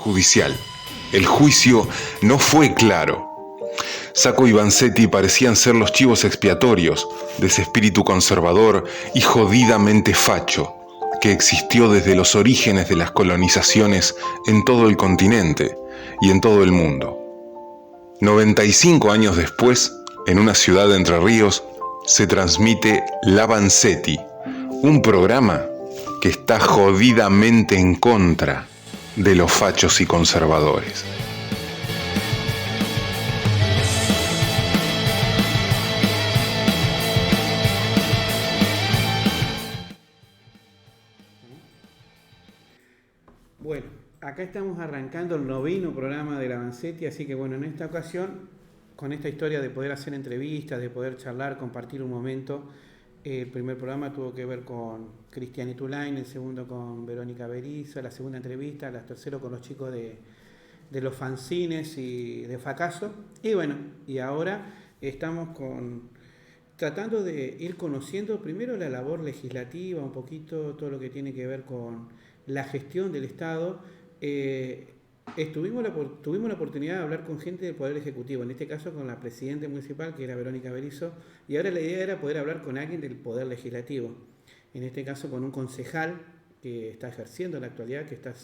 judicial. El juicio no fue claro. Sacco y Vanzetti parecían ser los chivos expiatorios de ese espíritu conservador y jodidamente facho que existió desde los orígenes de las colonizaciones en todo el continente y en todo el mundo. 95 años después, en una ciudad de Entre Ríos, se transmite La Vanzetti, un programa que está jodidamente en contra de los fachos y conservadores. Bueno, acá estamos arrancando el 9º programa de La Vanzetti, así que bueno, en esta ocasión, con esta historia de poder hacer entrevistas, de poder charlar, compartir un momento, el primer programa tuvo que ver con Cristian Itulain, el segundo con Verónica Berizo, la segunda entrevista, el tercero con los chicos de los fanzines y de Fracaso, y bueno, y ahora estamos tratando de ir conociendo primero la labor legislativa, un poquito todo lo que tiene que ver con la gestión del Estado. Tuvimos la oportunidad de hablar con gente del Poder Ejecutivo, en este caso con la presidenta municipal, que era Verónica Berizo, y ahora la idea era poder hablar con alguien del Poder Legislativo, en este caso con un concejal que está ejerciendo en la actualidad, que está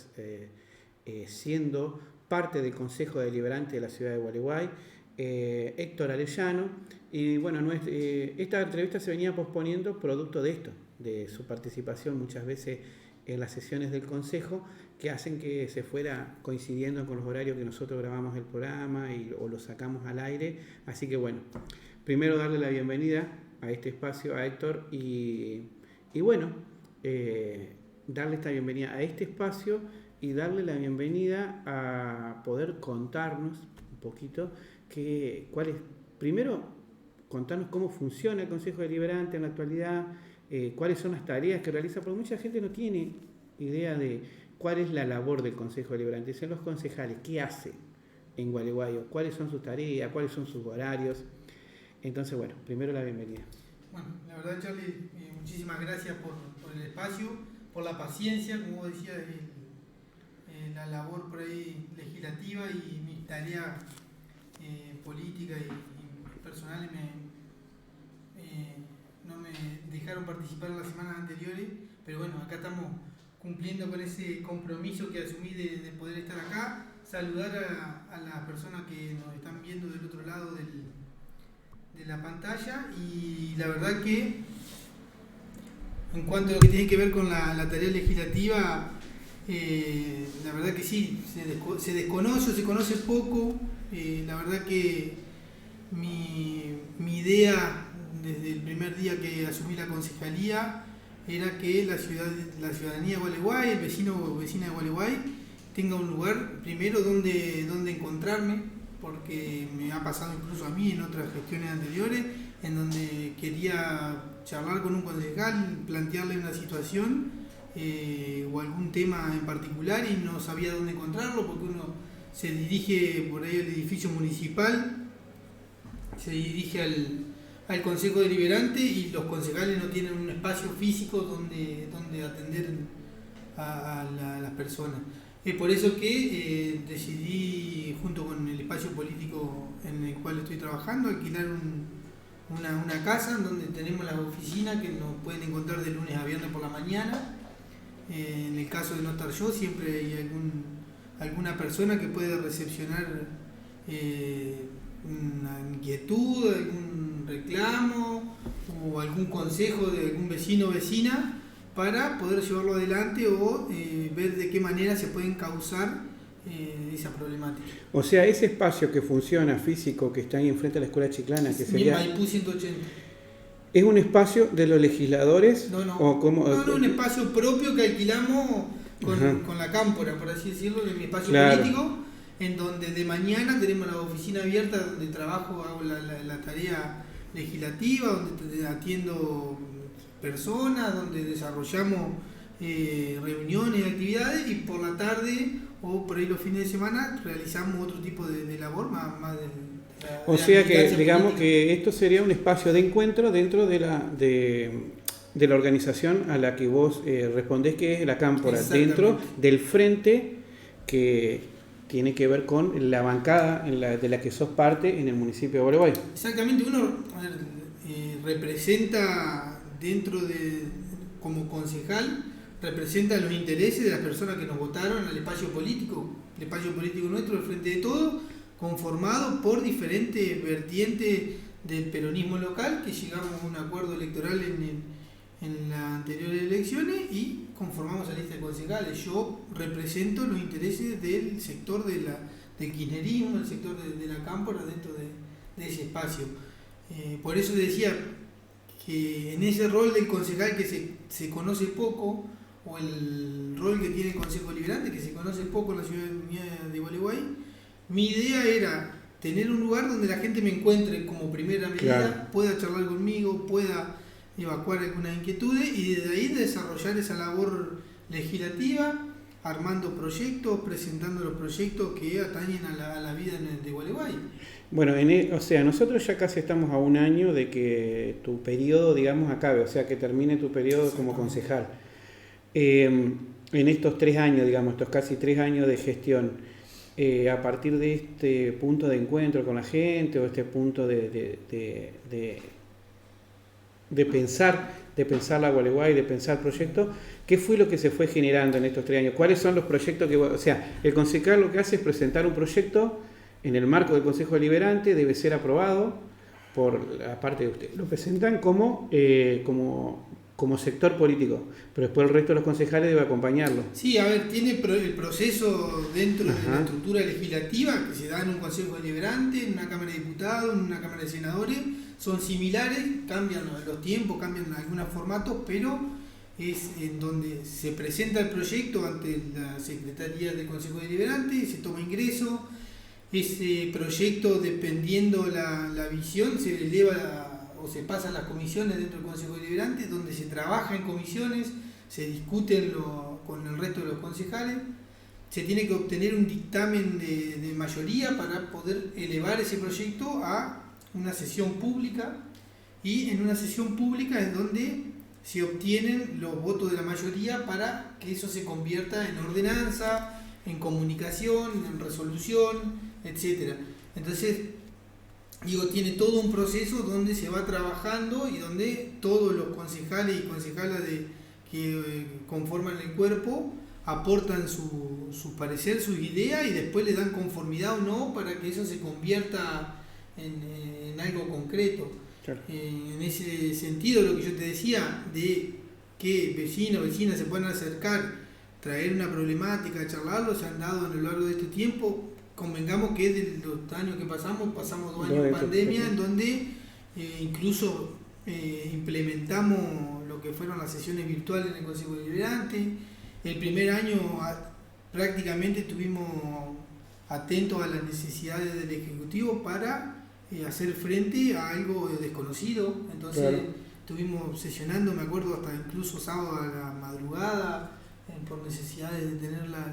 siendo parte del Consejo Deliberante de la ciudad de Gualeguay, Héctor Arellano, y bueno, esta entrevista se venía posponiendo producto de esto, de su participación muchas veces en las sesiones del Consejo, que hacen que se fuera coincidiendo con los horarios que nosotros grabamos el programa o lo sacamos al aire. Así que bueno, primero darle la bienvenida a este espacio a Héctor y bueno, darle esta bienvenida a este espacio y darle la bienvenida a poder contarnos un poquito primero contarnos cómo funciona el Consejo Deliberante en la actualidad, cuáles son las tareas que realiza, porque mucha gente no tiene idea de cuál es la labor del Consejo Deliberante. Son los concejales, ¿qué hace en Gualeguay? ¿Cuáles son sus tareas? ¿Cuáles son sus horarios? Entonces, bueno, primero la bienvenida. Bueno, la verdad, Charlie, muchísimas gracias por el espacio, por la paciencia, como vos decías, la labor por ahí legislativa y mis tareas políticas y personales no me dejaron participar en las semanas anteriores, pero bueno, acá estamos cumpliendo con ese compromiso que asumí de poder estar acá, saludar a las personas que nos están viendo del otro lado de la pantalla, y la verdad que en cuanto a lo que tiene que ver con la tarea legislativa, la verdad que sí, se desconoce o se conoce poco. La verdad que mi idea desde el primer día que asumí la concejalía era que la ciudadanía de Gualeguay, el vecino o vecina de Gualeguay, tenga un lugar primero donde encontrarme, porque me ha pasado incluso a mí en otras gestiones anteriores, en donde quería charlar con un concejal, plantearle una situación o algún tema en particular y no sabía dónde encontrarlo, porque uno se dirige por ahí al edificio municipal, se dirige al Consejo Deliberante y los concejales no tienen un espacio físico donde atender a las personas. Es por eso que decidí, junto con el espacio político en el cual estoy trabajando, alquilar una casa donde tenemos la oficina que nos pueden encontrar de lunes a viernes por la mañana. En el caso de no estar yo, siempre hay alguna persona que puede recepcionar una inquietud, algún reclamo o algún consejo de algún vecino o vecina para poder llevarlo adelante o ver de qué manera se pueden causar esa problemática. O sea, ese espacio que funciona físico que está ahí enfrente de la Escuela Chiclana, que sería Maipú 180. ¿Es un espacio de los legisladores? No, un espacio propio que alquilamos con la cámpora, por así decirlo, de mi espacio político, en donde de mañana tenemos la oficina abierta donde trabajo, hago la tarea legislativa, donde atiendo personas, donde desarrollamos reuniones y actividades, y por la tarde o por ahí los fines de semana realizamos otro tipo de labor más o sea que digamos política. Que esto sería un espacio de encuentro dentro de la organización a la que vos respondés, que es la cámpora, dentro del frente que tiene que ver con la bancada de la que sos parte en el municipio de Gualeguay. Exactamente, uno representa como concejal, representa los intereses de las personas que nos votaron al espacio político nuestro, el Frente de Todos, conformado por diferentes vertientes del peronismo local, que llegamos a un acuerdo electoral en las anteriores elecciones y conformamos la lista de concejales. Yo represento los intereses del sector del kirchnerismo, del sector de la cámpora dentro de ese espacio. Por eso decía que en ese rol del concejal que se conoce poco, o el rol que tiene el Consejo Deliberante, que se conoce poco en la ciudadanía de Gualeguay, mi idea era tener un lugar donde la gente me encuentre como primera medida, Claro. pueda charlar conmigo, pueda evacuar algunas inquietudes y desde ahí desarrollar esa labor legislativa, armando proyectos, presentando los proyectos que atañen a la vida de Gualeguay. Bueno, o sea, nosotros ya casi estamos a un año de que tu periodo, digamos, acabe, o sea, que termine tu periodo como concejal. En estos 3 años, digamos, estos casi 3 años de gestión, a partir de este punto de encuentro con la gente o este punto de pensar la Gualeguay, de pensar proyectos, ¿qué fue lo que se fue generando en estos 3 años? ¿Cuáles son los proyectos o sea, el concejal lo que hace es presentar un proyecto en el marco del Consejo Deliberante, debe ser aprobado por la parte de ustedes. Lo presentan como sector político, pero después el resto de los concejales debe acompañarlo. Sí, a ver, tiene el proceso dentro de la estructura legislativa que se da en un Consejo Deliberante, en una Cámara de Diputados, en una Cámara de Senadores, son similares, cambian los tiempos, cambian algunos formatos, pero es en donde se presenta el proyecto ante la Secretaría del Consejo Deliberante, se toma ingreso, ese proyecto, dependiendo la visión, se eleva o se pasa a las comisiones dentro del Consejo Deliberante, donde se trabaja en comisiones, se discute con el resto de los concejales, se tiene que obtener un dictamen de mayoría para poder elevar ese proyecto a una sesión pública, y en una sesión pública es donde se obtienen los votos de la mayoría para que eso se convierta en ordenanza, en comunicación, en resolución, etc. Entonces, tiene todo un proceso donde se va trabajando y donde todos los concejales y concejalas que conforman el cuerpo aportan su parecer, sus ideas, y después le dan conformidad o no para que eso se convierta en algo concreto. Claro. En ese sentido, lo que yo te decía, de que vecinos, vecinas se puedan acercar, traer una problemática, charlarlo, se han dado a lo largo de este tiempo. Convengamos que de los años que pasamos 2 años de pandemia, en donde incluso implementamos lo que fueron las sesiones virtuales en el Consejo Deliberante. El primer año prácticamente estuvimos atentos a las necesidades del Ejecutivo para hacer frente a algo desconocido. Entonces, claro, estuvimos sesionando, me acuerdo, hasta incluso sábado a la madrugada, por necesidades de tener las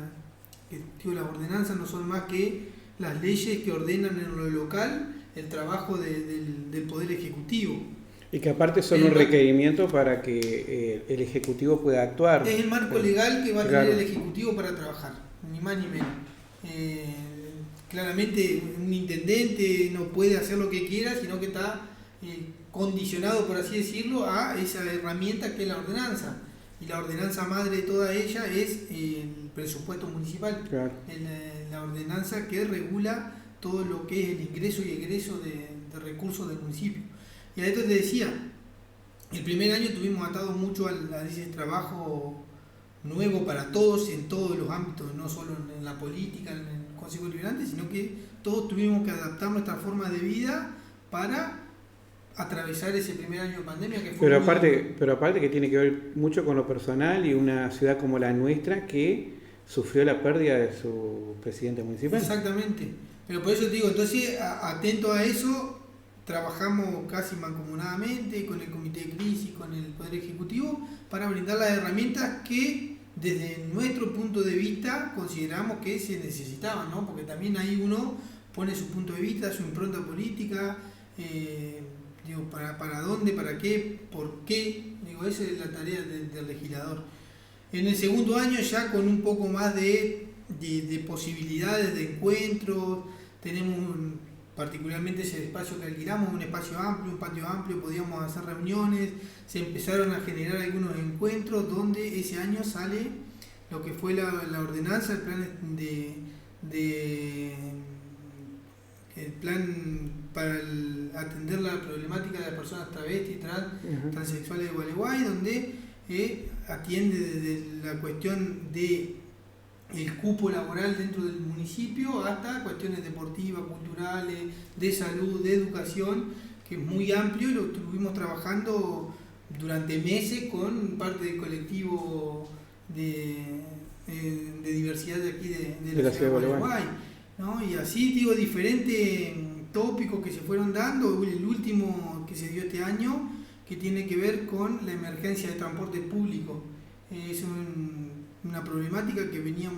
ordenanzas no son más que las leyes que ordenan en lo local el trabajo del Poder Ejecutivo. Y que aparte son un requerimiento para que el Ejecutivo pueda actuar. Es el marco legal que va a tener el Ejecutivo para trabajar, ni más ni menos. Claramente un intendente no puede hacer lo que quiera, sino que está condicionado, por así decirlo, a esa herramienta que es la ordenanza. Y la ordenanza madre de toda ella es el presupuesto municipal. Claro. La ordenanza que regula todo lo que es el ingreso y egreso de recursos del municipio. Y a esto te decía, el primer año tuvimos atado mucho a ese trabajo nuevo para todos, en todos los ámbitos, no solo en la política, en el Consejo Deliberante, sino que todos tuvimos que adaptar nuestra forma de vida para atravesar ese primer año de pandemia que fue pero aparte que tiene que ver mucho con lo personal, y una ciudad como la nuestra que sufrió la pérdida de su presidente municipal. Exactamente, pero por eso te digo, entonces atento a eso, trabajamos casi mancomunadamente con el Comité de Crisis, con el Poder Ejecutivo, para brindar las herramientas que desde nuestro punto de vista consideramos que se necesitaban, ¿no? Porque también ahí uno pone su punto de vista, su impronta política, para dónde, para qué, por qué, esa es la tarea del legislador. En el segundo año, ya con un poco más de de posibilidades de encuentros. Tenemos particularmente ese espacio que alquilamos, un espacio amplio, un patio amplio, podíamos hacer reuniones, se empezaron a generar algunos encuentros donde ese año sale lo que fue la ordenanza, el plan el plan para atender la problemática de las personas travestis, transexuales de Gualeguay, donde atiende desde la cuestión de el cupo laboral dentro del municipio hasta cuestiones deportivas, culturales, de salud, de educación, que es muy amplio y lo estuvimos trabajando durante meses con parte del colectivo de diversidad de aquí de la ciudad de Gualeguay, ¿no? Y así digo, diferentes tópicos que se fueron dando. El último que se dio este año, que tiene que ver con la emergencia de transporte público. Es una problemática que venía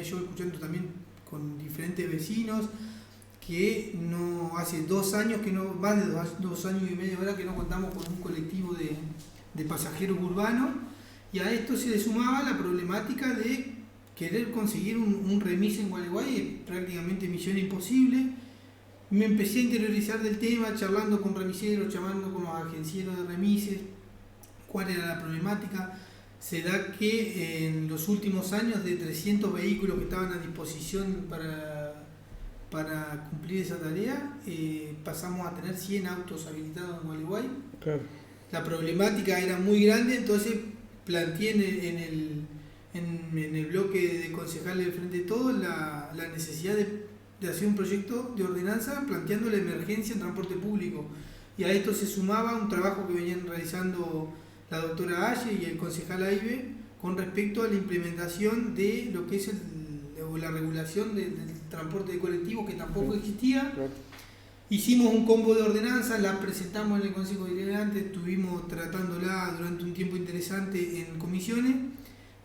yo escuchando también con diferentes vecinos, que no hace 2 años, más de 2 años y medio ahora que no contamos con un colectivo de pasajeros urbanos, y a esto se le sumaba la problemática de querer conseguir un remis en Gualeguay, es prácticamente misión imposible. Me empecé a interiorizar del tema, charlando con remiseros, charlando con los agencieros de remises, cuál era la problemática. Se da que en los últimos años, de 300 vehículos que estaban a disposición para cumplir esa tarea, pasamos a tener 100 autos habilitados en Gualeguay. Claro. La problemática era muy grande, entonces planteé en el bloque de concejales del Frente de Todos la necesidad de hacer un proyecto de ordenanza planteando la emergencia en transporte público. Y a esto se sumaba un trabajo que venían realizando la doctora Aye y el concejal Aibe con respecto a la implementación de lo que es la regulación del transporte de colectivo, que tampoco existía. Claro. Hicimos un combo de ordenanzas, la presentamos en el Consejo Deliberante, estuvimos tratándola durante un tiempo interesante en comisiones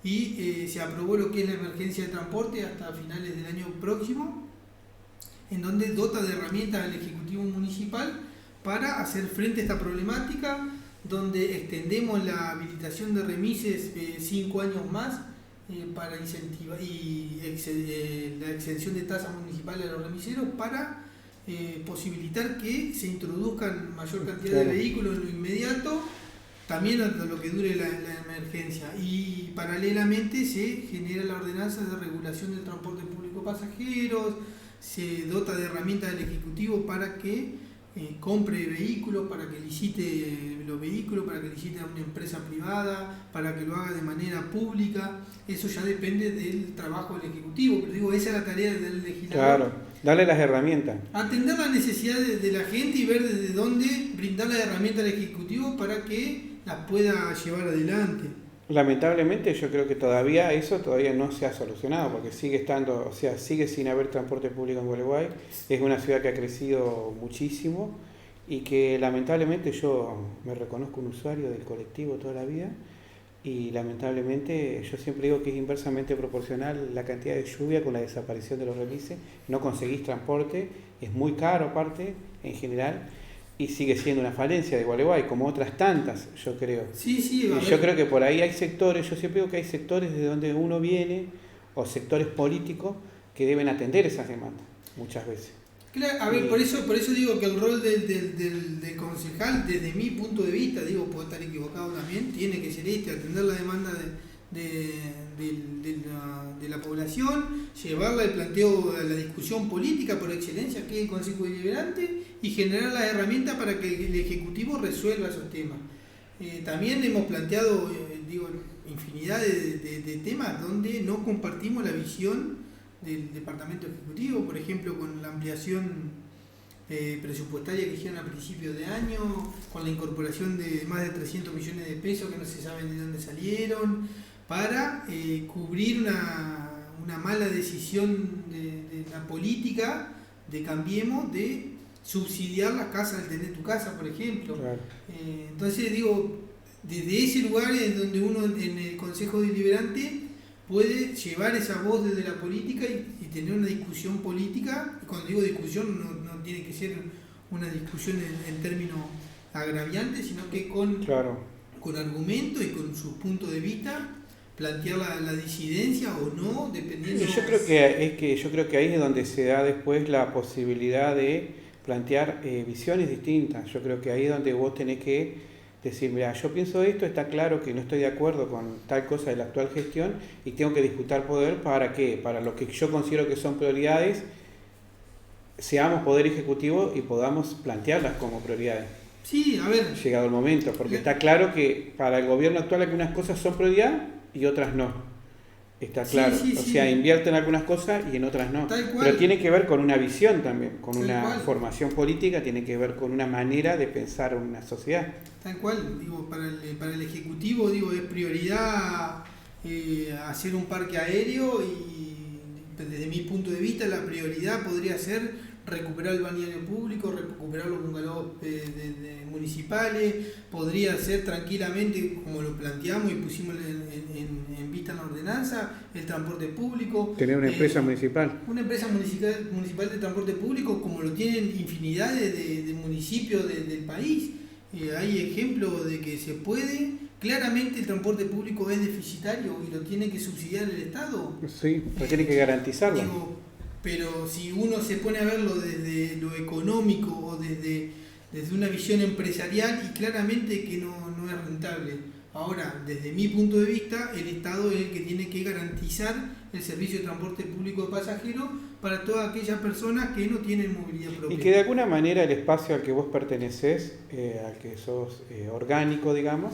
y se aprobó lo que es la emergencia de transporte hasta finales del año próximo, en donde dota de herramientas al Ejecutivo Municipal para hacer frente a esta problemática, donde extendemos la habilitación de remises 5 años más para incentivar, y la exención de tasas municipales a los remiseros para posibilitar que se introduzcan mayor cantidad de vehículos en lo inmediato, también hasta lo que dure la emergencia. Y paralelamente se genera la ordenanza de regulación del transporte público pasajeros, se dota de herramientas del Ejecutivo para que compre vehículos, para que licite los vehículos, para que licite a una empresa privada, para que lo haga de manera pública. Eso ya depende del trabajo del Ejecutivo, pero digo, esa es la tarea del legislador. Claro, darle las herramientas. Atender las necesidades de la gente y ver desde dónde brindar las herramientas al Ejecutivo para que las pueda llevar adelante. Lamentablemente yo creo que todavía no se ha solucionado, porque sigue sin haber transporte público en Gualeguay. Es una ciudad que ha crecido muchísimo y que lamentablemente yo me reconozco un usuario del colectivo toda la vida, y lamentablemente yo siempre digo que es inversamente proporcional la cantidad de lluvia con la desaparición de los remises. No conseguís transporte, es muy caro aparte en general, y sigue siendo una falencia de Gualeguay, como otras tantas, yo creo. Sí, y yo creo que por ahí hay sectores, yo siempre digo que hay sectores de donde uno viene, o sectores políticos, que deben atender esas demandas, muchas veces. Claro, a ver, por eso digo que el rol del concejal, desde mi punto de vista, digo, puedo estar equivocado también, tiene que ser atender la demanda de la población, llevarla al planteo, a la discusión política por excelencia, que es el Consejo Deliberante, y generar las herramientas para que el Ejecutivo resuelva esos temas. También hemos planteado, infinidad de temas donde no compartimos la visión del Departamento Ejecutivo, por ejemplo, con la ampliación presupuestaria que hicieron a principios de año, con la incorporación de más de 300 millones de pesos que no se saben de dónde salieron, para cubrir una mala decisión de la política de Cambiemos de subsidiar las casas, el tener tu casa, por ejemplo. Claro. Entonces desde ese lugar es donde uno en el Consejo Deliberante puede llevar esa voz desde la política y tener una discusión política. Y cuando digo discusión no tiene que ser una discusión en términos agraviantes, sino que con argumentos y con sus puntos de vista, plantear la disidencia o no, dependiendo. Yo creo que ahí es donde se da después la posibilidad de plantear visiones distintas. Yo creo que ahí es donde vos tenés que decir, mira, yo pienso esto, está claro que no estoy de acuerdo con tal cosa de la actual gestión y tengo que disputar poder para qué, para lo que yo considero que son prioridades, seamos poder ejecutivo y podamos plantearlas como prioridades. Sí, a ver. Llegado el momento, porque está claro que para el gobierno actual algunas cosas son prioridad y otras no. Está claro. O sea, invierten algunas cosas y en otras no. Pero tiene que ver con una visión también, con una formación política, tiene que ver con una manera de pensar una sociedad. Tal cual, digo, para el Ejecutivo, digo, es prioridad hacer un parque aéreo y desde mi punto de vista la prioridad podría ser recuperar el balneario público, recuperar los bungalows municipales, podría ser tranquilamente, como lo planteamos y pusimos en vista en la ordenanza, el transporte público. Tener una empresa municipal. Una empresa municipal de transporte público, como lo tienen infinidad de municipios del país. Hay ejemplos de que se puede. Claramente el transporte público es deficitario y lo tiene que subsidiar el Estado. Sí, lo tiene que garantizarlo. Pero si uno se pone a verlo desde lo económico o desde una visión empresarial, y claramente que no es rentable. Ahora, desde mi punto de vista, el Estado es el que tiene que garantizar el servicio de transporte público de pasajeros para todas aquellas personas que no tienen movilidad propia. Y que de alguna manera el espacio al que vos pertenecés, al que sos orgánico, digamos,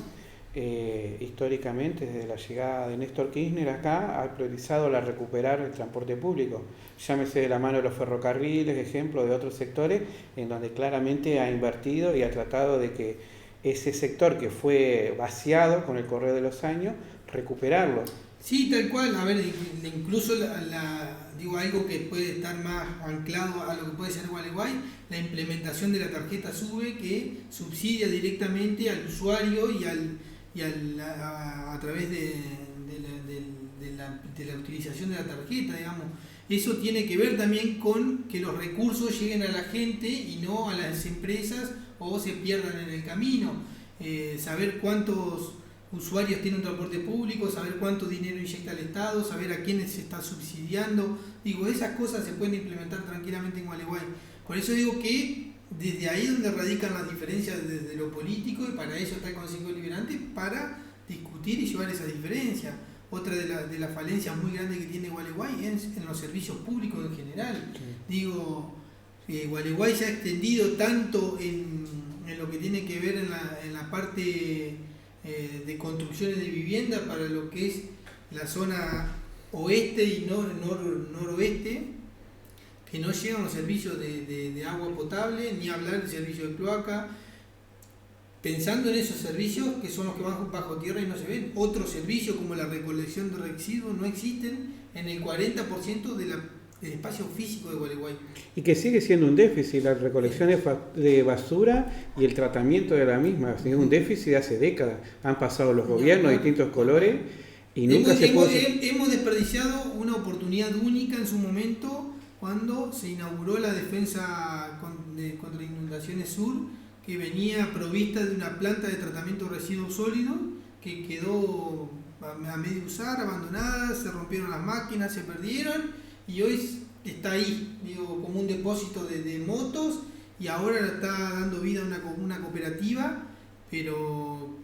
históricamente desde la llegada de Néstor Kirchner acá ha priorizado la recuperar el transporte público, llámese de la mano de los ferrocarriles, ejemplo de otros sectores en donde claramente ha invertido y ha tratado de que ese sector que fue vaciado con el correr de los años, recuperarlo. Sí, tal cual. A ver, incluso digo algo que puede estar más anclado a lo que puede ser Gualeguay, la implementación de la tarjeta SUBE, que subsidia directamente al usuario y a través de la utilización de la tarjeta, digamos. Eso tiene que ver también con que los recursos lleguen a la gente y no a las empresas o se pierdan en el camino. Saber cuántos usuarios tienen un transporte público, saber cuánto dinero inyecta el Estado, saber a quiénes se está subsidiando. Digo, esas cosas se pueden implementar tranquilamente en Gualeguay. Por eso digo que desde ahí donde radican las diferencias desde lo político, y para eso está el Consejo Deliberante, para discutir y llevar esas diferencias. Otra de las falencias muy grandes que tiene Gualeguay es en los servicios públicos en general. Sí. Digo, Gualeguay se ha extendido tanto en lo que tiene que ver en la parte de construcciones de vivienda para lo que es la zona oeste y noroeste, que no llegan los servicios de agua potable, ni hablar del servicio de cloaca. Pensando en esos servicios que son los que van bajo tierra y no se ven, otros servicios como la recolección de residuos no existen en el 40% del espacio físico de Gualeguay. Y que sigue siendo un déficit la recolección de basura y el tratamiento de la misma. Es un déficit de hace décadas. Han pasado los gobiernos de distintos colores y nunca hemos desperdiciado una oportunidad única en su momento cuando se inauguró la defensa contra inundaciones sur, que venía provista de una planta de tratamiento de residuos sólidos que quedó a medio usar, abandonada, se rompieron las máquinas, se perdieron y hoy está ahí, digo, como un depósito de motos, y ahora está dando vida a una cooperativa, pero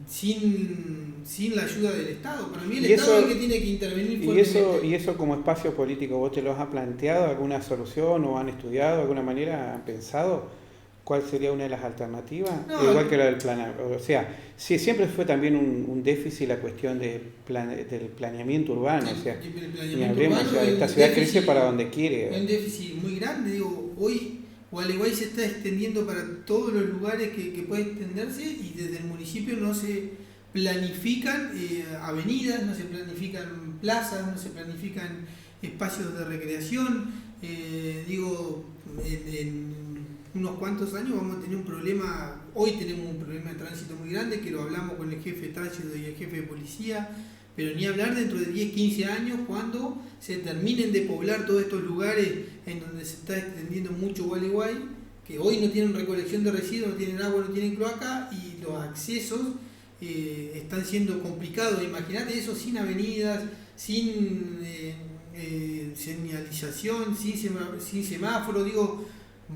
sin la ayuda del Estado. Para mí el Estado es el que tiene que intervenir fuertemente. ¿Y eso como espacio político vos te lo has planteado, alguna solución, o han estudiado de alguna manera, han pensado? ¿Cuál sería una de las alternativas? No, igual que la del planeamiento. O sea, sí, siempre fue también un déficit la cuestión del planeamiento urbano. O sea, ni hablemos, o sea, esta ciudad crece para donde quiere. Es un déficit muy grande. Digo, hoy Gualeguay se está extendiendo para todos los lugares que puede extenderse, y desde el municipio no se planifican avenidas, no se planifican plazas, no se planifican espacios de recreación. Digo, en unos cuantos años vamos a tener un problema. Hoy tenemos un problema de tránsito muy grande, que lo hablamos con el jefe de tránsito y el jefe de policía, pero ni hablar dentro de 10, 15 años, cuando se terminen de poblar todos estos lugares en donde se está extendiendo mucho Gualeguay, que hoy no tienen recolección de residuos, no tienen agua, no tienen cloaca, y los accesos están siendo complicados. Imagínate eso sin avenidas, sin señalización, sin semáforo, digo,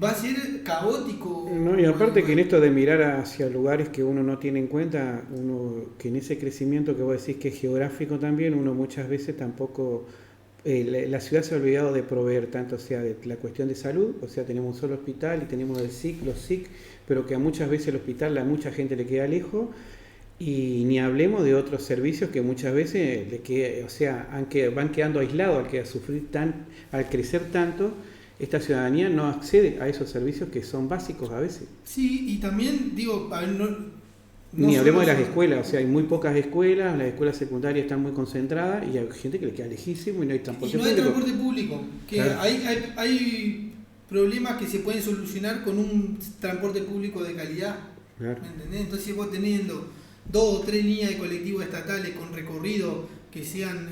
va a ser caótico. No, y aparte que en esto de mirar hacia lugares que uno no tiene en cuenta, que en ese crecimiento que vos decís que es geográfico también, uno muchas veces tampoco, la ciudad se ha olvidado de proveer tanto, o sea, de la cuestión de salud, o sea, tenemos un solo hospital y tenemos el SIC, los SIC, pero que a muchas veces el hospital a mucha gente le queda lejos, y ni hablemos de otros servicios que muchas veces o sea, van quedando aislados al crecer tanto. Esta ciudadanía no accede a esos servicios que son básicos a veces. Sí, y también digo, a ver, Ni hablemos de las escuelas, o sea, hay muy pocas escuelas, las escuelas secundarias están muy concentradas y hay gente que le queda lejísimo y no hay transporte público. Y no hay transporte público, que claro. hay problemas que se pueden solucionar con un transporte público de calidad. Claro. ¿Me entendés? Entonces vos teniendo 2 o 3 líneas de colectivos estatales con recorrido que sean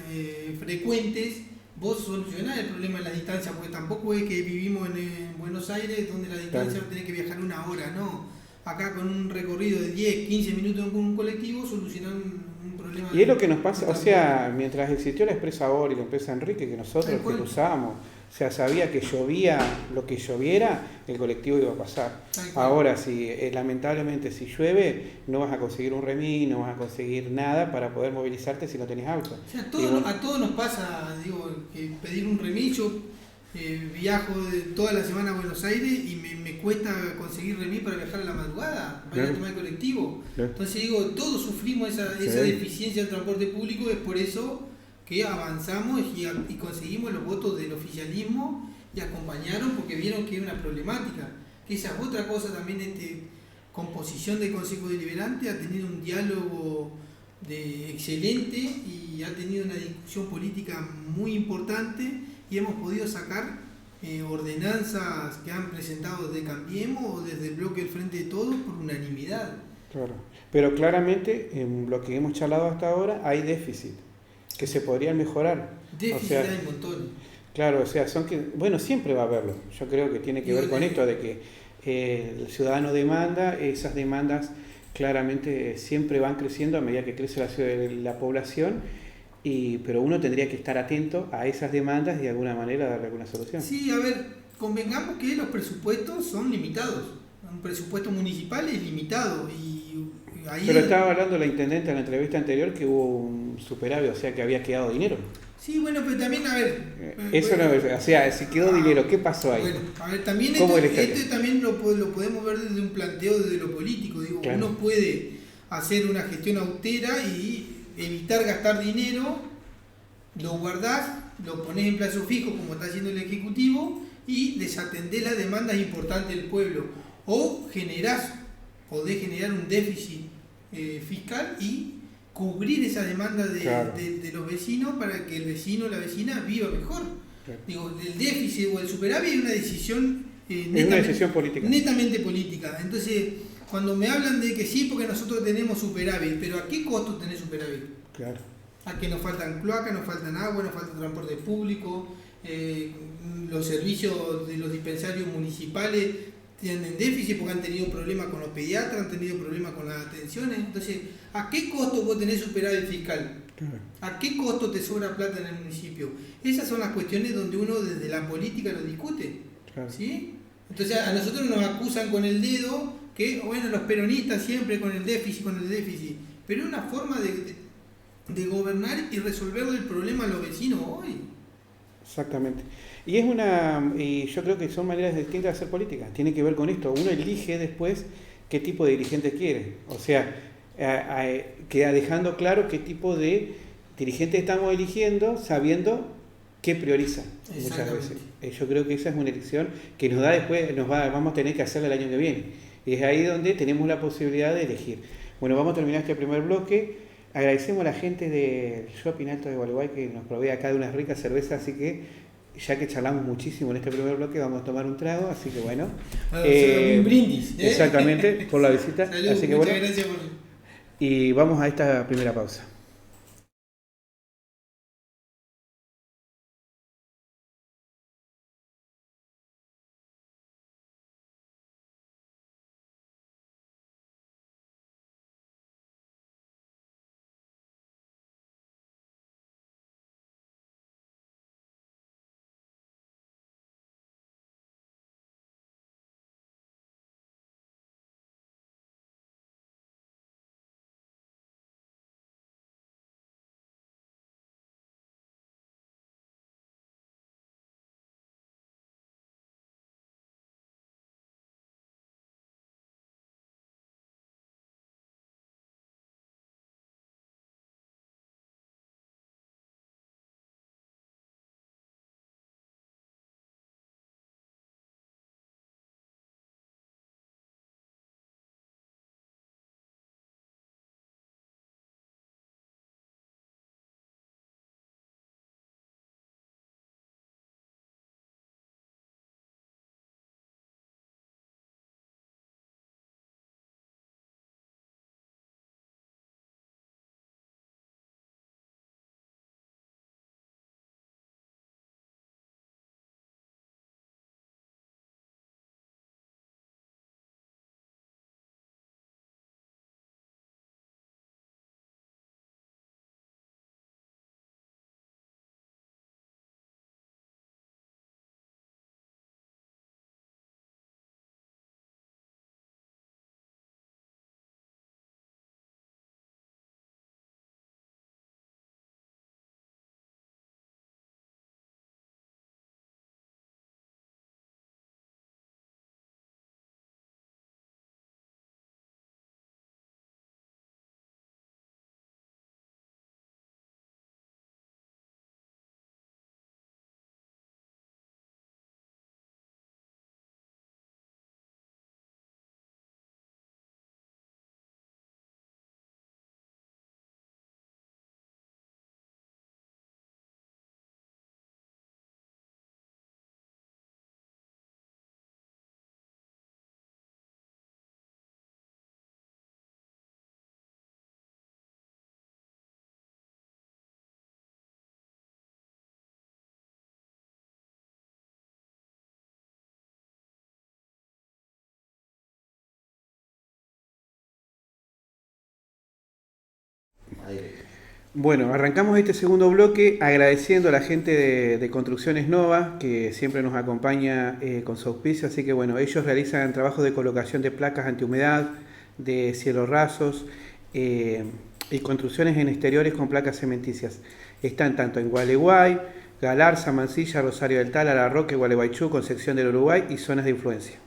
frecuentes, vos solucionás el problema de la distancia, porque tampoco es que vivimos en Buenos Aires donde la distancia tenés que viajar 1 hora, no. Acá con un recorrido de 10, 15 minutos con un colectivo solucionan un problema. Y es lo que nos pasa, o sea, mientras existió la empresa Ori y la empresa Enrique, que nosotros que lo usábamos, o sea, sabía que llovía lo que lloviera, el colectivo iba a pasar. Ahora, lamentablemente, si llueve, no vas a conseguir un remis, no vas a conseguir nada para poder movilizarte si no tenés auto. O sea, a todos nos pasa, digo, que pedir un remis. Yo viajo toda la semana a Buenos Aires y me cuesta conseguir remis para viajar a la madrugada, para ir a tomar el colectivo. Entonces, digo, todos sufrimos esa deficiencia del transporte público, es por eso que avanzamos y conseguimos los votos del oficialismo y acompañaron porque vieron que es una problemática. Esa es otra cosa también, composición del Consejo Deliberante ha tenido un diálogo excelente y ha tenido una discusión política muy importante y hemos podido sacar ordenanzas que han presentado desde Cambiemos o desde el bloque del Frente de Todos por unanimidad. Claro, pero claramente en lo que hemos charlado hasta ahora hay déficit que se podrían mejorar. Déficit hay montones. Claro, o sea, bueno, siempre va a haberlo. Yo creo que tiene que ver con esto de que el ciudadano demanda, esas demandas claramente siempre van creciendo a medida que crece la población, pero uno tendría que estar atento a esas demandas y de alguna manera darle alguna solución. Sí, a ver, convengamos que los presupuestos son limitados. Un presupuesto municipal es limitado y ahí... Pero estaba hablando la intendente en la entrevista anterior que hubo un superávit, o sea que había quedado dinero. Sí, bueno, pero también, a ver... Eso bueno, no, o sea, si quedó dinero, ¿qué pasó ahí? Bueno, a ver, también esto también lo podemos ver desde un planteo desde lo político. Digo, claro. Uno puede hacer una gestión austera y evitar gastar dinero, lo guardás, lo ponés en plazo fijo como está haciendo el Ejecutivo y desatendés las demandas importantes del pueblo. O podés generar un déficit fiscal y cubrir esa demanda de los vecinos para que el vecino o la vecina viva mejor. Claro. Digo, el déficit o el superávit es una decisión, netamente política. Entonces, cuando me hablan de que sí, porque nosotros tenemos superávit, pero ¿a qué costo tenés superávit? Claro. A que nos faltan cloacas, nos faltan agua, nos falta transporte público, los servicios de los dispensarios municipales tienen déficit porque han tenido problemas con los pediatras, han tenido problemas con las atenciones. Entonces, ¿a qué costo vos tenés superávit fiscal? ¿A qué costo te sobra plata en el municipio? Esas son las cuestiones donde uno desde la política lo discute. Claro. ¿Sí? Entonces, a nosotros nos acusan con el dedo que, bueno, los peronistas siempre con el déficit, pero es una forma de gobernar y resolverle el problema a los vecinos hoy. Exactamente. Y yo creo que son maneras distintas de hacer política. Tiene que ver con esto. Uno elige después qué tipo de dirigente quiere. O sea, queda dejando claro qué tipo de dirigente estamos eligiendo, sabiendo qué prioriza muchas veces. Yo creo que esa es una elección que nos da después, vamos a tener que hacerla el año que viene. Y es ahí donde tenemos la posibilidad de elegir. Bueno, vamos a terminar este primer bloque. Agradecemos a la gente del Shopping Alto de Gualeguay que nos provee acá de unas ricas cervezas, así que ya que charlamos muchísimo en este primer bloque, vamos a tomar un trago, así que bueno. Un brindis. Exactamente, por la visita. Salud, así que muchas bueno, gracias y vamos a esta primera pausa. Bueno, arrancamos este segundo bloque agradeciendo a la gente de Construcciones Nova, que siempre nos acompaña con su auspicio. Así que bueno, ellos realizan trabajos de colocación de placas antihumedad, de cielos rasos y construcciones en exteriores con placas cementicias. Están tanto en Gualeguay, Galarza, Mansilla, Rosario del Tala, La Roque, Gualeguaychú, Concepción del Uruguay y zonas de influencia.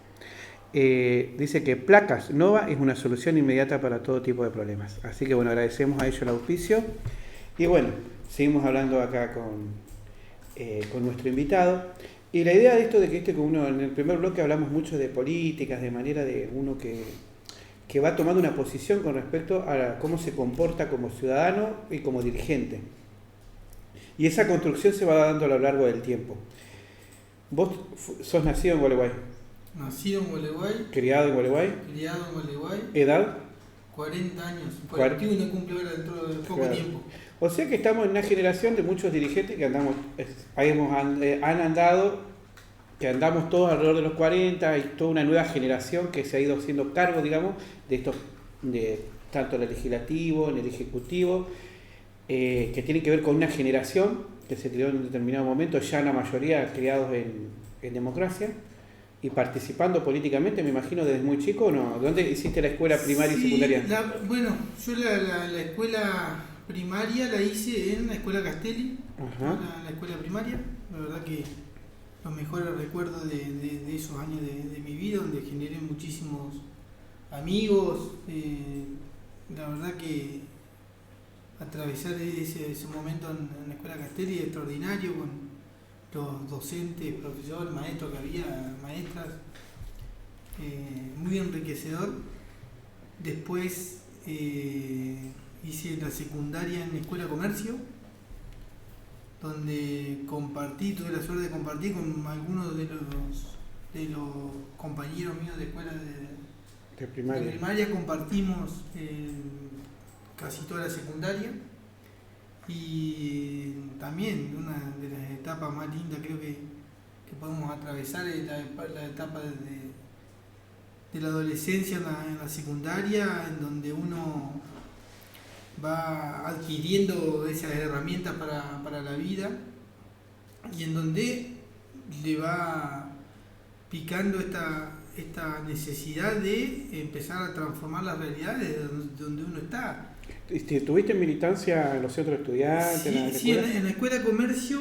Dice que Placas Nova es una solución inmediata para todo tipo de problemas. Así que bueno, agradecemos a ellos el auspicio. Y bueno, seguimos hablando acá con nuestro invitado. Y la idea de esto, de que uno, en el primer bloque hablamos mucho de políticas, de manera de uno que va tomando una posición con respecto a cómo se comporta como ciudadano y como dirigente. Y esa construcción se va dando a lo largo del tiempo. Vos sos nacido en Gualeguay. Nacido en Gualeguay. Criado en Gualeguay. Criado en Gualeguay. ¿Edad? 40 años. 41 cumple ahora dentro de poco tiempo. O sea que estamos en una generación de muchos dirigentes que han andado, que andamos todos alrededor de los 40, y toda una nueva generación que se ha ido haciendo cargo, digamos, de estos, tanto en el legislativo, en el ejecutivo, que tienen que ver con una generación que se crió en un determinado momento, ya la mayoría criados en democracia y participando políticamente, me imagino, desde muy chico, ¿no? ¿Dónde hiciste la escuela primaria y secundaria? Bueno, yo la escuela primaria la hice en la escuela Castelli, la escuela primaria. La verdad que los mejores recuerdos de esos años de mi vida, donde generé muchísimos amigos. La verdad que atravesar ese momento en la escuela Castelli es extraordinario, con los docentes, profesores, maestros que había, maestras, muy enriquecedor. Después hice la secundaria en la escuela comercio, donde tuve la suerte de compartir con algunos de los compañeros míos de escuela de primaria. Compartimos casi toda la secundaria, y también una de las etapas más lindas creo que podemos atravesar es la etapa de la adolescencia en la secundaria, en donde uno va adquiriendo esas herramientas para la vida, y en donde le va picando esta necesidad de empezar a transformar las realidades donde uno está. ¿Tuviste militancia en los centros de estudiantes? Sí, en la escuela de comercio,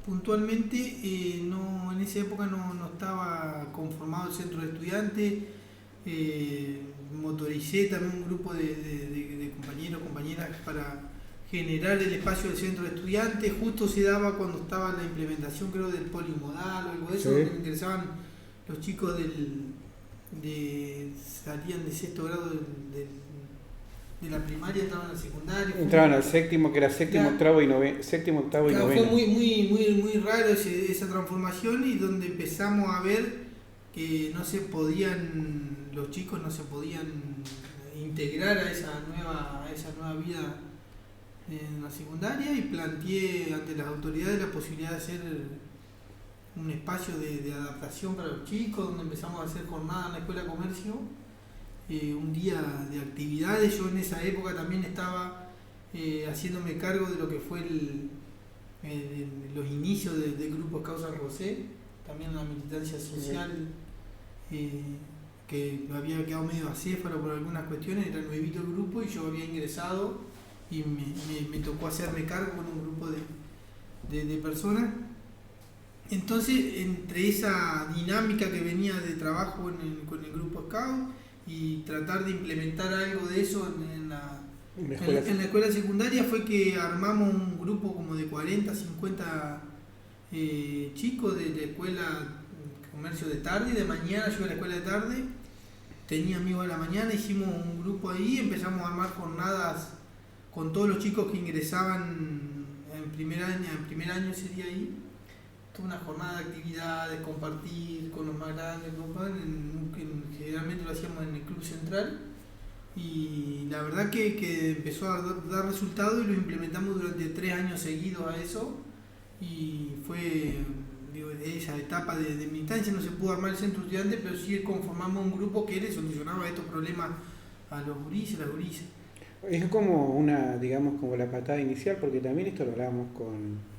puntualmente, no, en esa época no estaba conformado el centro de estudiantes. Motoricé también un grupo de compañeros, compañeras para generar el espacio del centro de estudiantes. Justo se daba cuando estaba la implementación, creo, del polimodal o algo de eso, donde me interesaban los chicos salían de sexto grado de la primaria, entraban al secundario. Entraban al séptimo, que era séptimo, octavo y noveno. Fue muy raro esa transformación, y donde empezamos a ver que los chicos no se podían integrar a esa nueva vida en la secundaria, y planteé ante las autoridades la posibilidad de hacer un espacio de adaptación para los chicos, donde empezamos a hacer jornadas en la escuela de comercio, un día de actividades. Yo en esa época también estaba haciéndome cargo de lo que fue los inicios del grupo Causa Rosé, también la militancia social, que había quedado medio acéfalo por algunas cuestiones, era nuevito el grupo y yo había ingresado, y me tocó hacerme cargo con un grupo de personas. Entonces, entre esa dinámica que venía de trabajo con el grupo Scout y tratar de implementar algo de eso en la escuela secundaria, fue que armamos un grupo como de 40, 50 chicos de la escuela comercio de tarde y de mañana. Yo a la escuela de tarde tenía amigos a la mañana, hicimos un grupo ahí, empezamos a armar jornadas con todos los chicos que ingresaban en primer año sería ahí. Toda una jornada de actividades, compartir con los más grandes, generalmente lo hacíamos en el Club Central, y la verdad que empezó a dar resultados, y lo implementamos durante 3 años seguidos a eso, y fue esa etapa de militancia. No se pudo armar el centro estudiante, pero sí conformamos un grupo que le solucionaba estos problemas a los gurises, las gurises. Es como una, digamos, como la patada inicial, porque también esto lo hablábamos con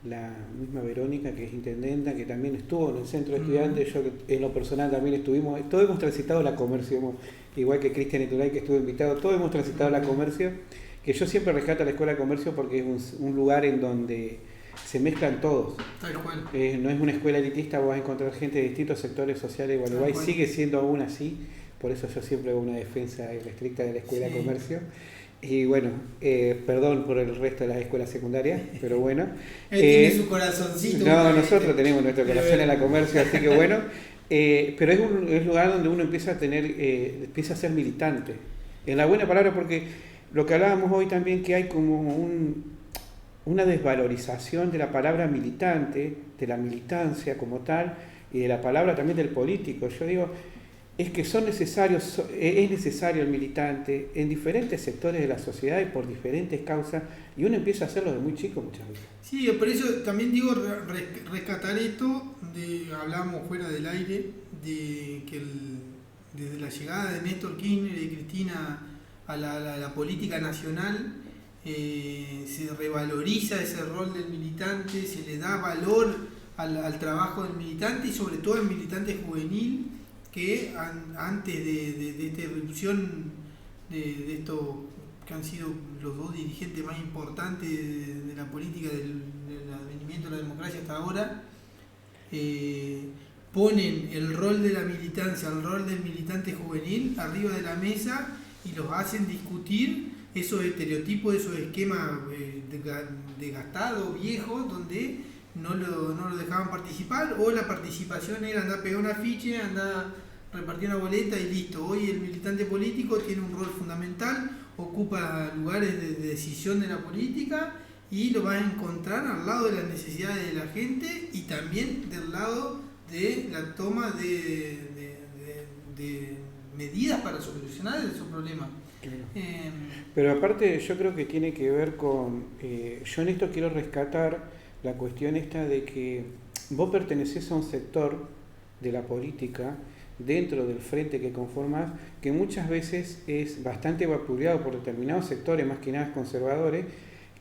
la misma Verónica, que es intendenta, que también estuvo en el centro de estudiantes. Yo en lo personal también estuvimos, todos hemos transitado la comercio, igual que Cristian Eturay, que estuvo invitado, todos hemos transitado la comercio, que yo siempre rescato a la escuela de comercio porque es un lugar en donde se mezclan todos. Tal cual. No es una escuela elitista, vas a encontrar gente de distintos sectores sociales de Gualeguay, sigue siendo aún así, por eso yo siempre hago una defensa estricta de la escuela de comercio. Y bueno, perdón por el resto de las escuelas secundarias, pero bueno. Tiene su corazoncito. No, nosotros tenemos nuestro corazón en la comercio, así que bueno. Pero es un lugar donde uno empieza a empieza a ser militante. En la buena palabra, porque lo que hablábamos hoy también, que hay como una desvalorización de la palabra militante, de la militancia como tal, y de la palabra también del político. Yo digo, es que es necesario el militante en diferentes sectores de la sociedad y por diferentes causas, y uno empieza a hacerlo de muy chico muchas veces. Sí, por eso también digo rescatar esto, hablábamos fuera del aire, de que desde la llegada de Néstor Kirchner y Cristina a la política nacional, se revaloriza ese rol del militante, se le da valor al trabajo del militante y sobre todo al militante juvenil, que antes de esta irrupción de estos que han sido los dos dirigentes más importantes de la política del advenimiento de la democracia hasta ahora, ponen el rol de la militancia, el rol del militante juvenil arriba de la mesa y los hacen discutir esos estereotipos, esos esquemas desgastados, viejos, donde no lo dejaban participar, o la participación era andar a pegar un afiche, andar a repartir una boleta y listo. Hoy el militante político tiene un rol fundamental, ocupa lugares de decisión de la política y lo vas a encontrar al lado de las necesidades de la gente y también del lado de la toma de medidas para solucionar esos problemas. Pero aparte yo creo que tiene que ver con, yo en esto quiero rescatar la cuestión esta de que vos pertenecés a un sector de la política dentro del frente que conformás, que muchas veces es bastante vapuleado por determinados sectores, más que nada conservadores,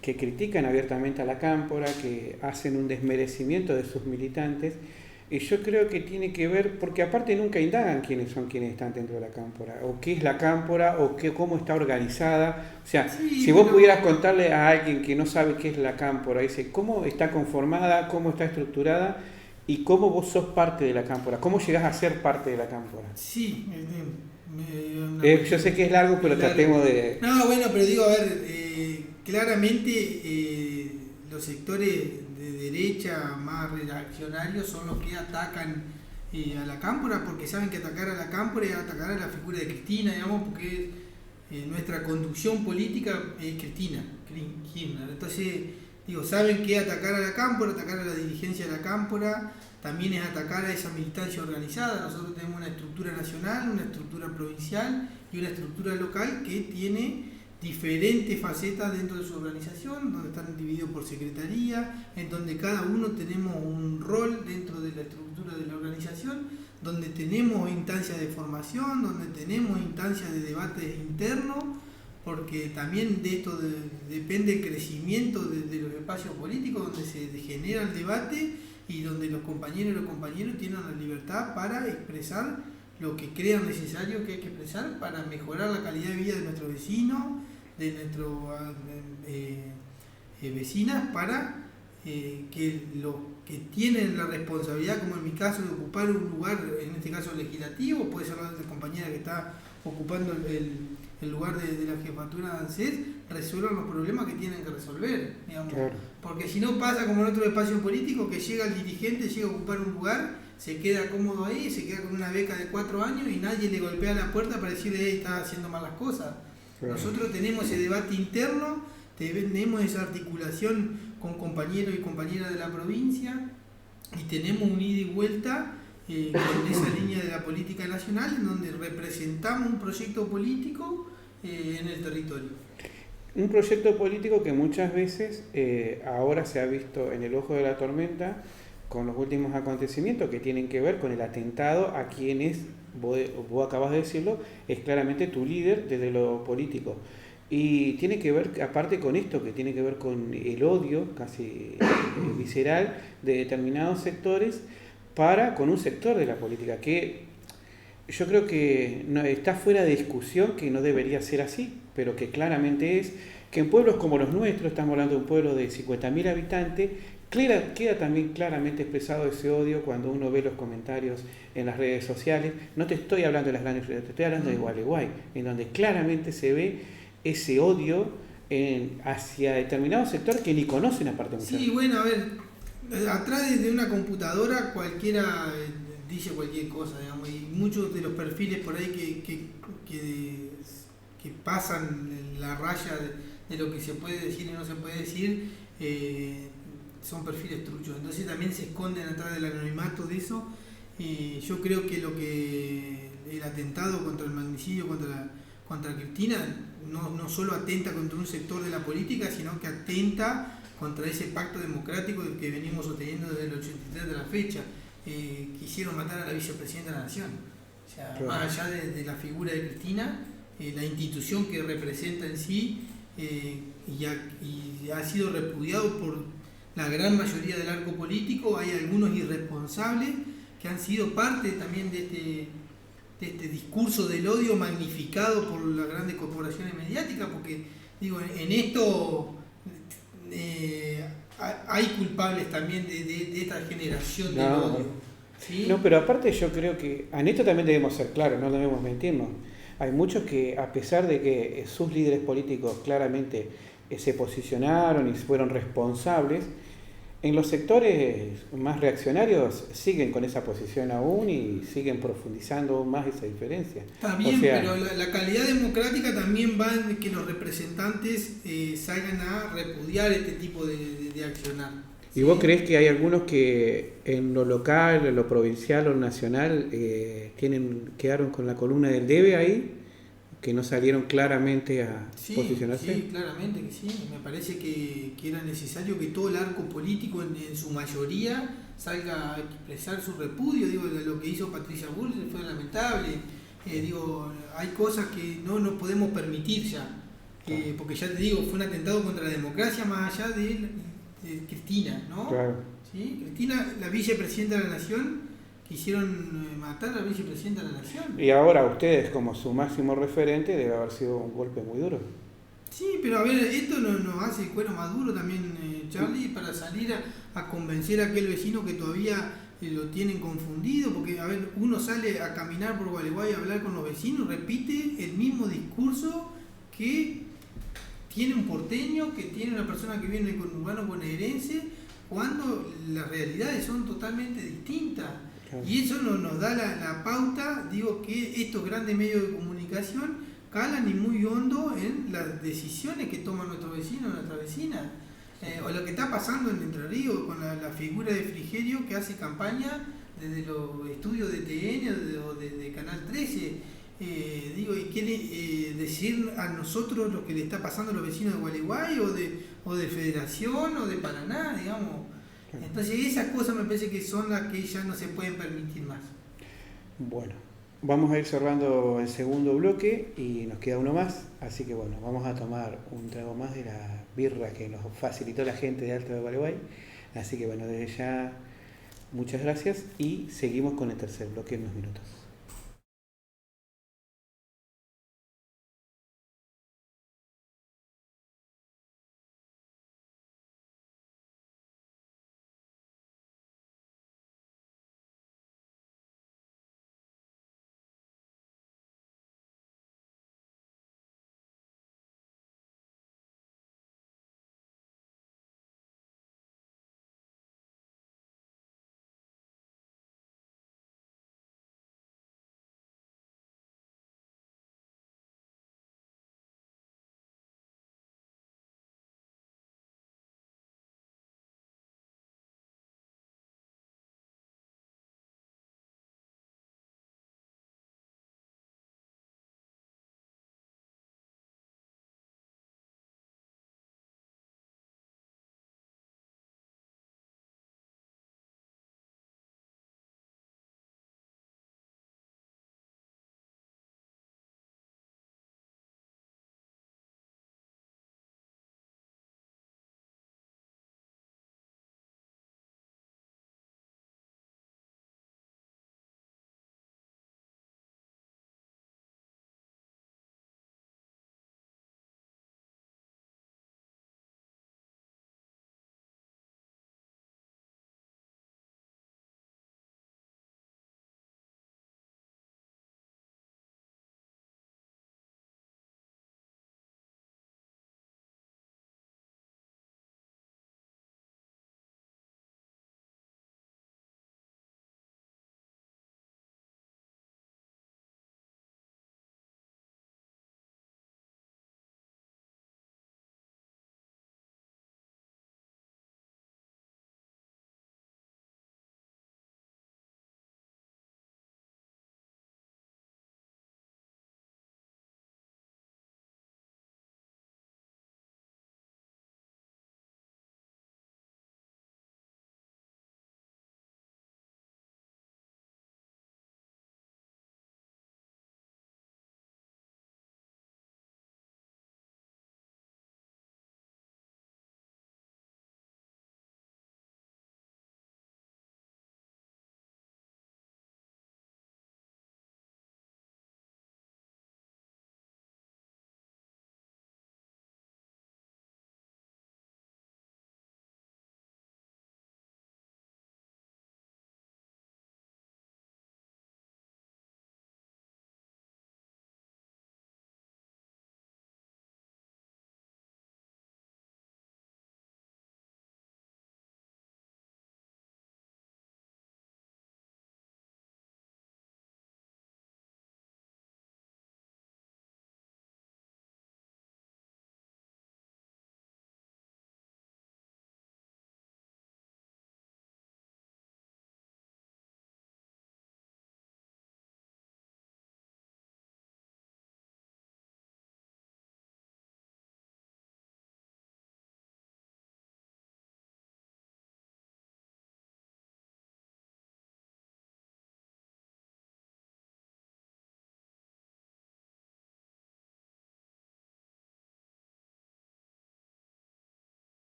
que critican abiertamente a la cámpora, que hacen un desmerecimiento de sus militantes. Y yo creo que tiene que ver, porque aparte nunca indagan quiénes son quienes están dentro de la cámpora, o qué es la cámpora, o cómo está organizada. O sea, sí, si vos pudieras contarle a alguien que no sabe qué es la cámpora, dice cómo está conformada, cómo está estructurada, y cómo vos sos parte de la cámpora, cómo llegás a ser parte de la cámpora. Sí, yo sé que es largo, pero tratemos de... No, bueno, pero digo, a ver, claramente los sectores de derecha más reaccionarios son los que atacan a la cámpora, porque saben que atacar a la cámpora es atacar a la figura de Cristina, digamos, porque nuestra conducción política es Cristina Kirchner. Entonces, digo, saben que atacar a la cámpora, atacar a la dirigencia de la cámpora, también es atacar a esa militancia organizada. Nosotros tenemos una estructura nacional, una estructura provincial y una estructura local que tiene diferentes facetas dentro de su organización, donde están divididos por secretaría, en donde cada uno tenemos un rol dentro de la estructura de la organización, donde tenemos instancias de formación, donde tenemos instancias de debate interno, porque también de esto depende el crecimiento de los espacios políticos, donde se genera el debate y donde los compañeros tienen la libertad para expresar lo que crean necesario que hay que expresar para mejorar la calidad de vida de nuestros vecinos, de nuestros vecinas, para que los que tienen la responsabilidad, como en mi caso, de ocupar un lugar, en este caso legislativo, puede ser la compañera que está ocupando el lugar de la jefatura de ANSES, resuelvan los problemas que tienen que resolver, digamos. Claro. Porque si no pasa como en otro espacio político, que llega el dirigente, llega a ocupar un lugar, se queda cómodo ahí, se queda con una beca de 4 años y nadie le golpea la puerta para decirle, está haciendo mal las cosas. Claro. Nosotros tenemos ese debate interno, tenemos esa articulación con compañeros y compañeras de la provincia y tenemos un ida y vuelta con esa línea de la política nacional, en donde representamos un proyecto político en el territorio. Un proyecto político que muchas veces ahora se ha visto en el ojo de la tormenta con los últimos acontecimientos que tienen que ver con el atentado a quienes, vos acabas de decirlo, es claramente tu líder desde lo político. Y tiene que ver, aparte con esto, que tiene que ver con el odio casi visceral de determinados sectores con un sector de la política, que yo creo que no, está fuera de discusión que no debería ser así, pero que claramente es que en pueblos como los nuestros, estamos hablando de un pueblo de 50.000 habitantes, queda también claramente expresado ese odio cuando uno ve los comentarios en las redes sociales. No te estoy hablando de las grandes redes, te estoy hablando de Gualeguay, en donde claramente se ve ese odio hacia determinados sectores que ni conocen aparte mucho. Sí, bueno, a ver, atrás de una computadora cualquiera dice cualquier cosa, digamos, y muchos de los perfiles por ahí que pasan la raya de lo que se puede decir y no se puede decir, son perfiles truchos, entonces también se esconden atrás del anonimato de eso. Yo creo que el atentado contra el magnicidio, contra Cristina, no solo atenta contra un sector de la política, sino que atenta contra ese pacto democrático que venimos sosteniendo desde el 83 de la fecha. Quisieron matar a la vicepresidenta de la Nación. O sea, claro, más allá de la figura de Cristina, la institución que representa en sí, y ha sido repudiado por la gran mayoría del arco político. Hay algunos irresponsables que han sido parte también de este discurso del odio magnificado por las grandes corporaciones mediáticas, porque digo, en esto hay culpables también de esta generación del odio. ¿Sí? No, pero aparte yo creo que en esto también debemos ser claros, no debemos mentirnos. Hay muchos que, a pesar de que sus líderes políticos claramente se posicionaron y fueron responsables, en los sectores más reaccionarios siguen con esa posición aún y siguen profundizando aún más esa diferencia. También, pero la calidad democrática también va en que los representantes salgan a repudiar este tipo de accionar. ¿Y sí? ¿Vos creés que hay algunos que en lo local, en lo provincial o nacional quedaron con la columna del debe ahí? Que no salieron claramente a posicionarse. Sí, claramente que sí. Me parece que era necesario que todo el arco político en su mayoría salga a expresar su repudio. Digo, lo que hizo Patricia Bullrich fue lamentable. Digo, hay cosas que no podemos permitir ya. Porque ya te digo, fue un atentado contra la democracia más allá de Cristina, ¿no? Claro. ¿Sí? Cristina, la vicepresidenta de la Nación, quisieron matar a la vicepresidenta de la Nación. Y ahora ustedes, como su máximo referente, debe haber sido un golpe muy duro. Sí, pero a ver, esto nos hace el cuero más duro también, Charlie, para salir a convencer a aquel vecino que todavía lo tienen confundido, porque a ver, uno sale a caminar por Gualeguay a hablar con los vecinos, repite el mismo discurso que tiene un porteño, que tiene una persona que viene con urbano bonaerense, cuando las realidades son totalmente distintas. Y eso nos da la pauta, digo, que estos grandes medios de comunicación calan y muy hondo en las decisiones que toman nuestros vecinos, nuestras vecinas. O lo que está pasando en Entre Ríos con la figura de Frigerio, que hace campaña desde los estudios de TN o de Canal 13. Digo, ¿y qué decir a nosotros lo que le está pasando a los vecinos de Gualeguay o de Federación o de Paraná, digamos? Entonces esas cosas me parece que son las que ya no se pueden permitir más. Bueno, vamos a ir cerrando el segundo bloque y nos queda uno más, así que bueno, vamos a tomar un trago más de la birra que nos facilitó la gente de Alto de Gualeguay. Así que bueno, desde ya muchas gracias y seguimos con el tercer bloque en unos minutos.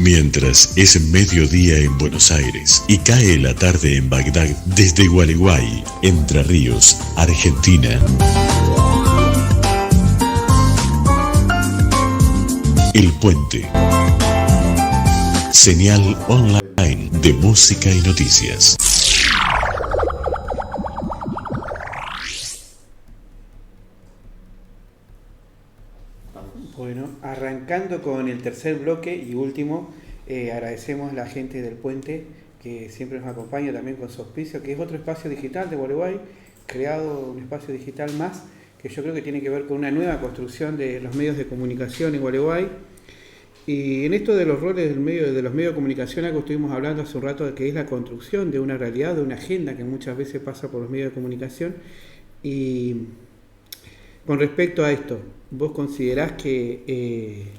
Mientras es mediodía en Buenos Aires y cae la tarde en Bagdad desde Gualeguay, Entre Ríos, Argentina. El Puente. Señal online de música y noticias. Bueno, arrancando con el tercer bloque y último, agradecemos a la gente del Puente que siempre nos acompaña también con su auspicio, que es otro espacio digital de Gualeguay, creado un espacio digital más, que yo creo que tiene que ver con una nueva construcción de los medios de comunicación en Gualeguay. Y en esto de los roles de los medios de comunicación, algo estuvimos hablando hace un rato, de que es la construcción de una realidad, de una agenda que muchas veces pasa por los medios de comunicación. Y con respecto a esto, ¿vos considerás que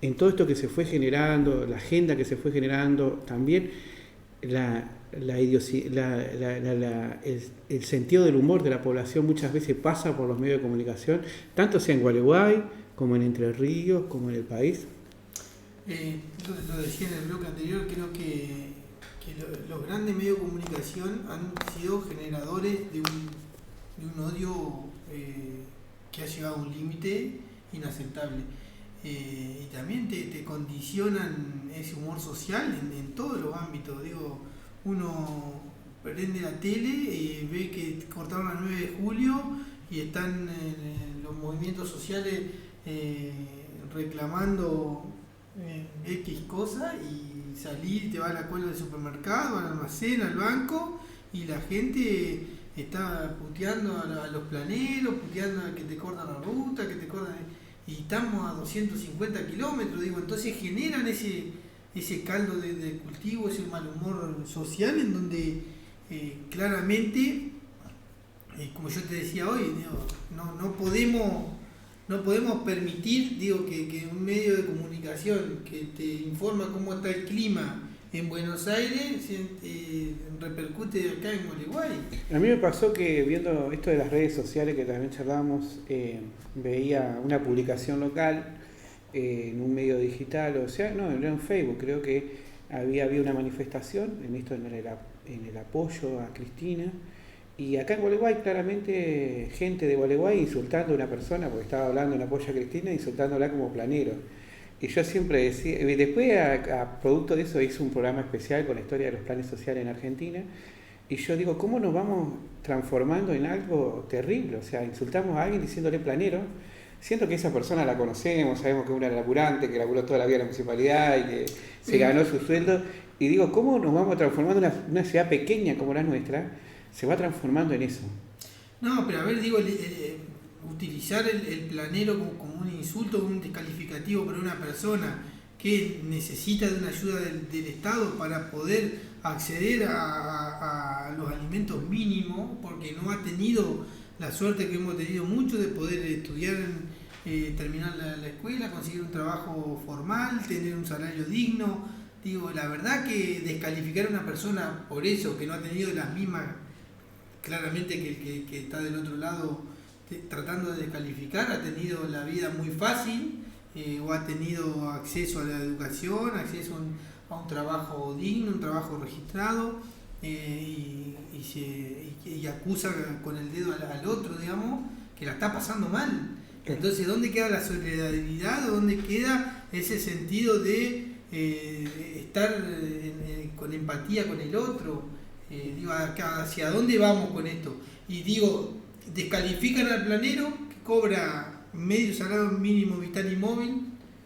en todo esto que se fue generando, la agenda que se fue generando, también el sentido del humor de la población muchas veces pasa por los medios de comunicación, tanto sea en Gualeguay, como en Entre Ríos, como en el país? Lo decía en el bloque anterior, creo que los grandes medios de comunicación han sido generadores de un odio que ha llegado a un límite inaceptable. Y también te condicionan ese humor social en todos los ámbitos. Digo, uno prende la tele y ve que cortaron el 9 de julio y están los movimientos sociales reclamando X cosa, y salir, te va a la cola del supermercado, al almacén, al banco, y la gente está puteando a los planeros, puteando a que te cortan la ruta, que te cortan, y estamos a 250 kilómetros, digo, entonces generan ese caldo de cultivo, ese mal humor social, en donde claramente, como yo te decía hoy, digo, no podemos permitir, digo, que un medio de comunicación que te informa cómo está el clima en Buenos Aires repercute acá en Gualeguay. A mí me pasó que viendo esto de las redes sociales, que también charlábamos, veía una publicación local en un medio digital, o sea, no, en Facebook, creo que había una manifestación en el apoyo a Cristina. Y acá en Gualeguay, claramente, gente de Gualeguay insultando a una persona, porque estaba hablando en apoyo a Cristina, insultándola como planero. Y yo siempre decía, después a producto de eso hice un programa especial con la historia de los planes sociales en Argentina, y yo digo, ¿cómo nos vamos transformando en algo terrible? O sea, insultamos a alguien diciéndole planero, siento que esa persona la conocemos, sabemos que es una laburante, que laburó toda la vida en la municipalidad y que se ganó su sueldo, y digo, ¿cómo nos vamos transformando en una ciudad pequeña como la nuestra? Se va transformando en eso. No, pero a ver, digo, utilizar el planero como un insulto, un descalificativo para una persona que necesita de una ayuda del Estado para poder acceder a los alimentos mínimos, porque no ha tenido la suerte que hemos tenido muchos de poder estudiar, terminar la escuela, conseguir un trabajo formal, tener un salario digno. Digo, la verdad que descalificar a una persona por eso, que no ha tenido las mismas, claramente que está del otro lado tratando de descalificar, ha tenido la vida muy fácil, o ha tenido acceso a la educación, acceso a un trabajo digno, un trabajo registrado, y acusa con el dedo al otro, digamos, que la está pasando mal. Entonces, ¿dónde queda la solidaridad? ¿Dónde queda ese sentido de estar con empatía con el otro? Digo, ¿hacia dónde vamos con esto? Y digo, descalifican al planero que cobra medio salario mínimo vital y móvil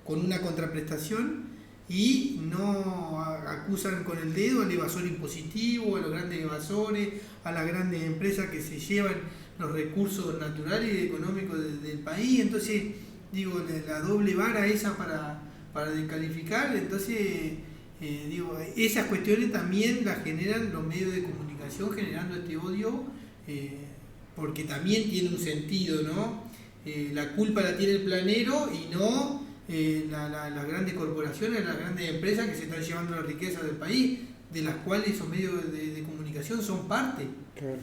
con una contraprestación, y no acusan con el dedo al evasor impositivo, a los grandes evasores, a las grandes empresas que se llevan los recursos naturales y económicos del país. Entonces, digo, la doble vara esa para descalificar. Entonces, digo, esas cuestiones también las generan los medios de comunicación, generando este odio, porque también tiene un sentido, ¿no? La culpa la tiene el planero y no las grandes corporaciones, las grandes empresas que se están llevando la riqueza del país, de las cuales esos medios de comunicación son parte. Claro.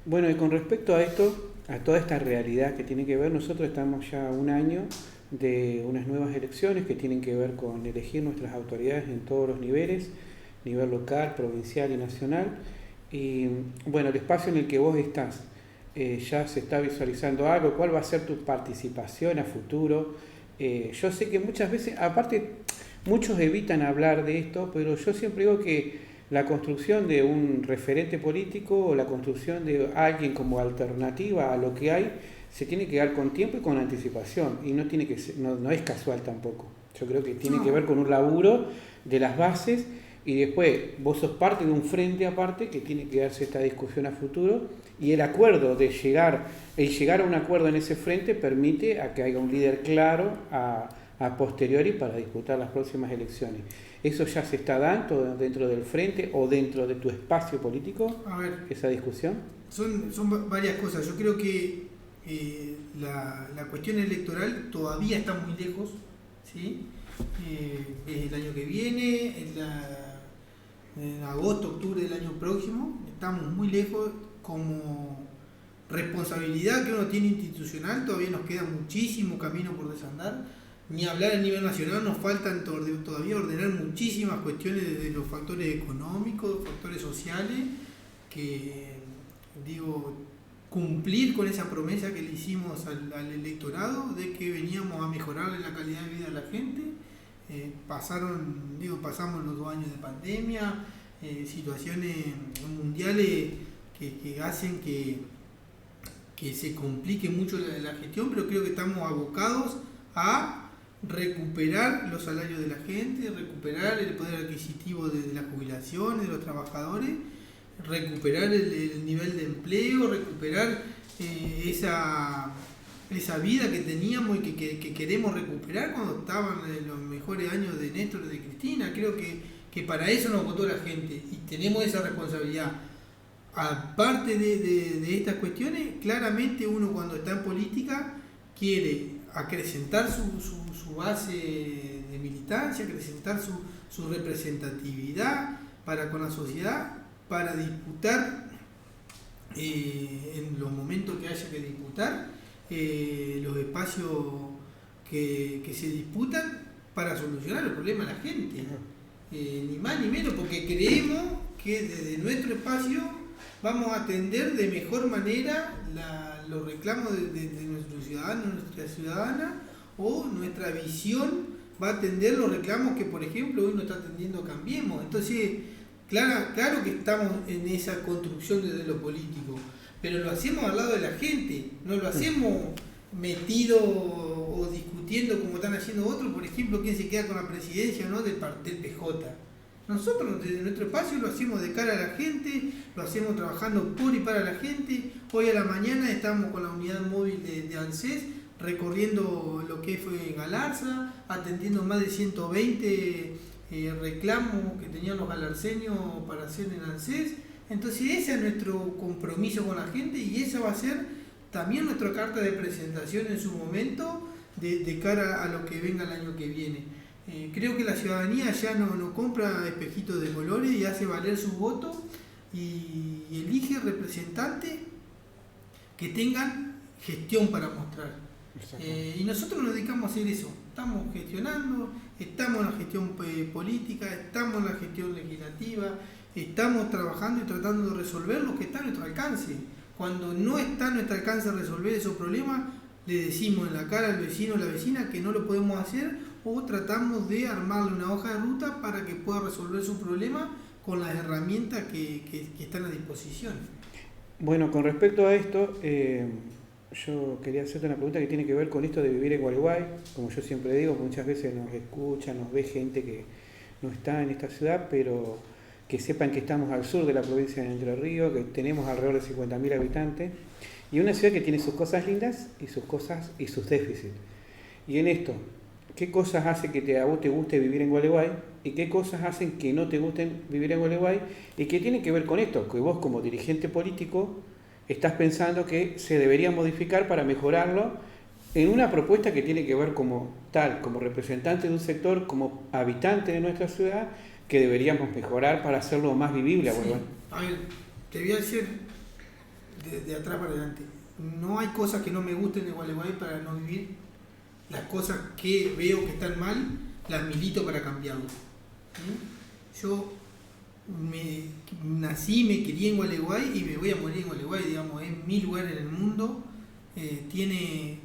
Bueno, y con respecto a esto, a toda esta realidad que tiene que ver, nosotros estamos ya un año de unas nuevas elecciones que tienen que ver con elegir nuestras autoridades en todos los niveles, nivel local, provincial y nacional. Y bueno, el espacio en el que vos estás, ya se está visualizando algo, ¿cuál va a ser tu participación a futuro? Yo sé que muchas veces, aparte, muchos evitan hablar de esto, pero yo siempre digo que la construcción de un referente político o la construcción de alguien como alternativa a lo que hay, se tiene que dar con tiempo y con anticipación, y no tiene que ser, no es casual tampoco. Yo creo que tiene que ver con un laburo de las bases, y después vos sos parte de un frente aparte que tiene que darse esta discusión a futuro, y el acuerdo de llegar a un acuerdo en ese frente permite a que haya un líder claro a posteriori para disputar las próximas elecciones. ¿Eso ya se está dando dentro del frente o dentro de tu espacio político? A ver, esa discusión. Son varias cosas. Yo creo que la cuestión electoral todavía está muy lejos, ¿sí? Es el año que viene, en agosto, octubre del año próximo, estamos muy lejos. Como responsabilidad que uno tiene institucional, todavía nos queda muchísimo camino por desandar. Ni hablar a nivel nacional, nos faltan todavía ordenar muchísimas cuestiones desde los factores económicos, factores sociales, que cumplir con esa promesa que le hicimos al electorado de que veníamos a mejorarle la calidad de vida a la gente. Pasamos los 2 años de pandemia, situaciones mundiales que hacen que se complique mucho la gestión, pero creo que estamos abocados a recuperar los salarios de la gente, recuperar el poder adquisitivo de las jubilaciones, de los trabajadores, recuperar el nivel de empleo, recuperar esa vida que teníamos y que queremos recuperar cuando estaban los mejores años de Néstor y de Cristina. Creo que para eso nos votó la gente y tenemos esa responsabilidad. Aparte de estas cuestiones, claramente uno cuando está en política quiere acrecentar su base de militancia, acrecentar su representatividad para con la sociedad, para disputar en los momentos que haya que disputar los espacios que se disputan para solucionar los problemas de la gente, ni más ni menos, porque creemos que desde nuestro espacio vamos a atender de mejor manera los reclamos de nuestros ciudadanos, nuestra ciudadana, o nuestra visión va a atender los reclamos que, por ejemplo, hoy no está atendiendo Cambiemos. Entonces, claro que estamos en esa construcción desde lo político, pero lo hacemos al lado de la gente, no lo hacemos metido o discutiendo como están haciendo otros, por ejemplo, quién se queda con la presidencia o no del PJ. Nosotros desde nuestro espacio lo hacemos de cara a la gente, lo hacemos trabajando por y para la gente. Hoy a la mañana estamos con la unidad móvil de ANSES recorriendo lo que fue Galarza, atendiendo más de 120 reclamos que tenían los galarceños para hacer en ANSES. Entonces ese es nuestro compromiso con la gente y esa va a ser también nuestra carta de presentación en su momento de cara a lo que venga el año que viene. Creo que la ciudadanía ya no compra espejitos de colores y hace valer su voto y elige representantes que tengan gestión para mostrar. Y nosotros nos dedicamos a hacer eso. Estamos gestionando, estamos en la gestión política, estamos en la gestión legislativa, estamos trabajando y tratando de resolver lo que está a nuestro alcance. Cuando no está a nuestro alcance resolver esos problemas, le decimos en la cara al vecino o la vecina que no lo podemos hacer, o tratamos de armarle una hoja de ruta para que pueda resolver su problema con las herramientas que están a disposición. Bueno, con respecto a esto, yo quería hacerte una pregunta que tiene que ver con esto de vivir en Gualeguay. Como yo siempre digo, muchas veces nos escucha, nos ve gente que no está en esta ciudad, pero que sepan que estamos al sur de la provincia de Entre Ríos, que tenemos alrededor de 50.000 habitantes, y una ciudad que tiene sus cosas lindas y sus cosas y sus déficits. Y en esto, ¿qué cosas hacen que a vos te guste vivir en Gualeguay? ¿Y qué cosas hacen que no te gusten vivir en Gualeguay? Y que tienen que ver con esto, que vos como dirigente político estás pensando que se debería modificar para mejorarlo en una propuesta que tiene que ver como tal, como representante de un sector, como habitante de nuestra ciudad, que deberíamos mejorar para hacerlo más vivible a Gualeguay. A ver, te voy a decir de atrás para adelante. No hay cosas que no me gusten de Gualeguay para no vivir. las cosas que veo que están mal, las milito para cambiarlas. Yo nací, me crié en Gualeguay y me voy a morir en Gualeguay, digamos, es mi lugar en el mundo, tiene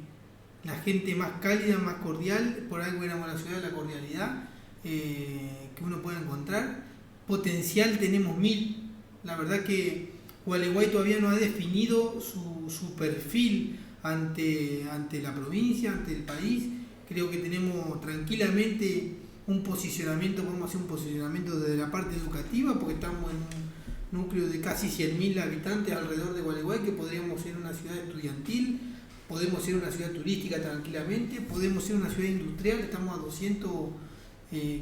la gente más cálida, más cordial, por algo éramos la ciudad de la cordialidad que uno puede encontrar. Potencial tenemos 1000, la verdad que Gualeguay todavía no ha definido su perfil ante la provincia, ante el país. Creo que tenemos tranquilamente un posicionamiento, podemos hacer un posicionamiento desde la parte educativa, porque estamos en un núcleo de casi 100.000 habitantes alrededor de Gualeguay, que podríamos ser una ciudad estudiantil, podemos ser una ciudad turística tranquilamente, podemos ser una ciudad industrial, estamos a 200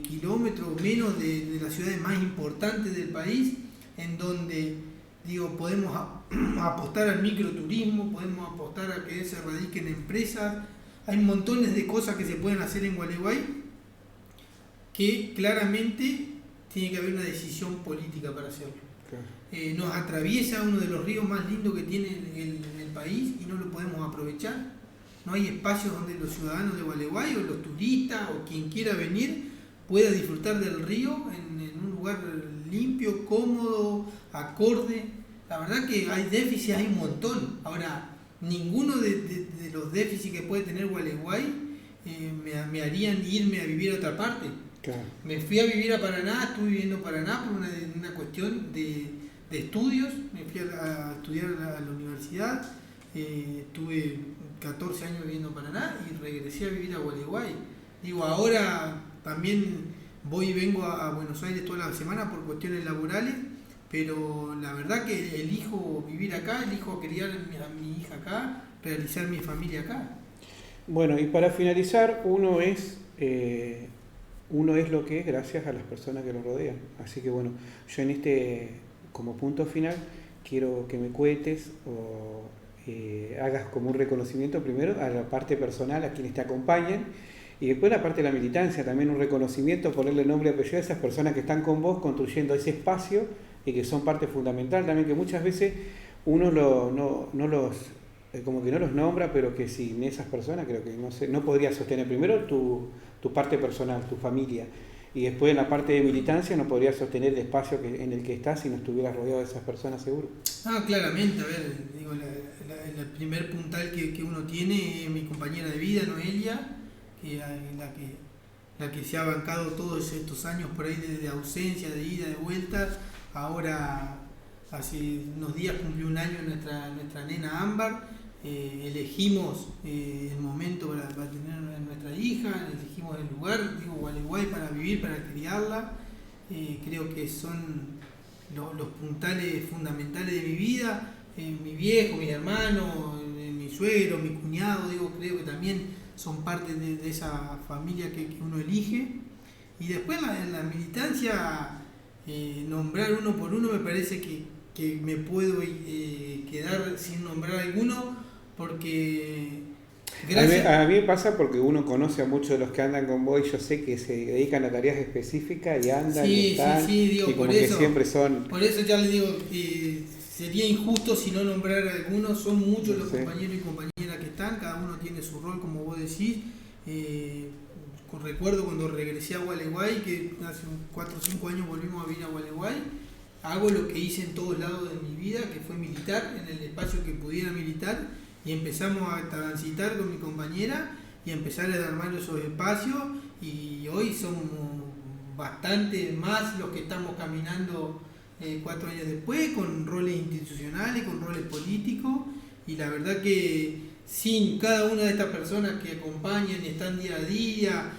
kilómetros menos de las ciudades más importantes del país, en donde podemos apostar al microturismo, podemos apostar a que se radiquen empresas. Hay montones de cosas que se pueden hacer en Gualeguay, que claramente tiene que haber una decisión política para hacerlo. Claro. Nos atraviesa uno de los ríos más lindos que tiene el país y no lo podemos aprovechar. No hay espacios donde los ciudadanos de Gualeguay o los turistas o quien quiera venir pueda disfrutar del río en un lugar limpio, cómodo, acorde. La verdad que hay déficits, hay un montón. Ahora, ninguno de los déficits que puede tener Gualeguay me harían irme a vivir a otra parte. Claro. Me fui a vivir a Paraná, estuve viviendo en Paraná por una cuestión de estudios. Me fui a estudiar a la universidad, estuve 14 años viviendo en Paraná y regresé a vivir a Gualeguay. Ahora también voy y vengo a Buenos Aires toda la semana por cuestiones laborales, pero la verdad que elijo vivir acá, elijo criar a mi hija acá, realizar mi familia acá. Bueno, y para finalizar, uno es lo que es gracias a las personas que lo rodean. Así que bueno, yo como punto final, quiero que me cuentes o hagas como un reconocimiento primero a la parte personal, a quienes te acompañan, y después la parte de la militancia, también un reconocimiento, ponerle nombre y apellido a esas personas que están con vos construyendo ese espacio y que son parte fundamental también, que muchas veces uno como que no los nombra, pero que sin esas personas creo que no podría sostener primero tu parte personal, tu familia, y después en la parte de militancia no podrías sostener el espacio en el que estás si no estuvieras rodeado de esas personas, seguro. Claramente, a ver, el primer puntal que uno tiene es mi compañera de vida, Noelia, que es la que se ha bancado todos estos años por ahí de ausencia, de ida, de vuelta. Ahora, hace unos días cumplió 1 año nuestra nena Ámbar. Elegimos el momento para tener a nuestra hija, elegimos el lugar, Gualeguay, para vivir, para criarla. Creo que son los puntales fundamentales de mi vida. Mi viejo, mis hermanos, mi suegro, mi cuñado, creo que también son parte de esa familia que uno elige. Y después en la militancia, nombrar uno por uno, me parece que me puedo quedar sin nombrar alguno, porque a mí me pasa porque uno conoce a muchos de los que andan con vos y yo sé que se dedican a tareas específicas y andan y están, y como que siempre son... Por eso ya les digo que sería injusto si no nombrar a algunos. Son muchos los compañeros y compañeras que están, cada uno tiene su rol, como vos decís. Recuerdo cuando regresé a Gualeguay, que hace 4 o 5 años volvimos a vivir a Gualeguay, hago lo que hice en todos lados de mi vida, que fue militar, en el espacio que pudiera militar, y empezamos a transitar con mi compañera y a empezar a armar esos espacios, y hoy somos bastante más los que estamos caminando 4 años después, con roles institucionales, con roles políticos, y la verdad que sin cada una de estas personas que acompañan y están día a día,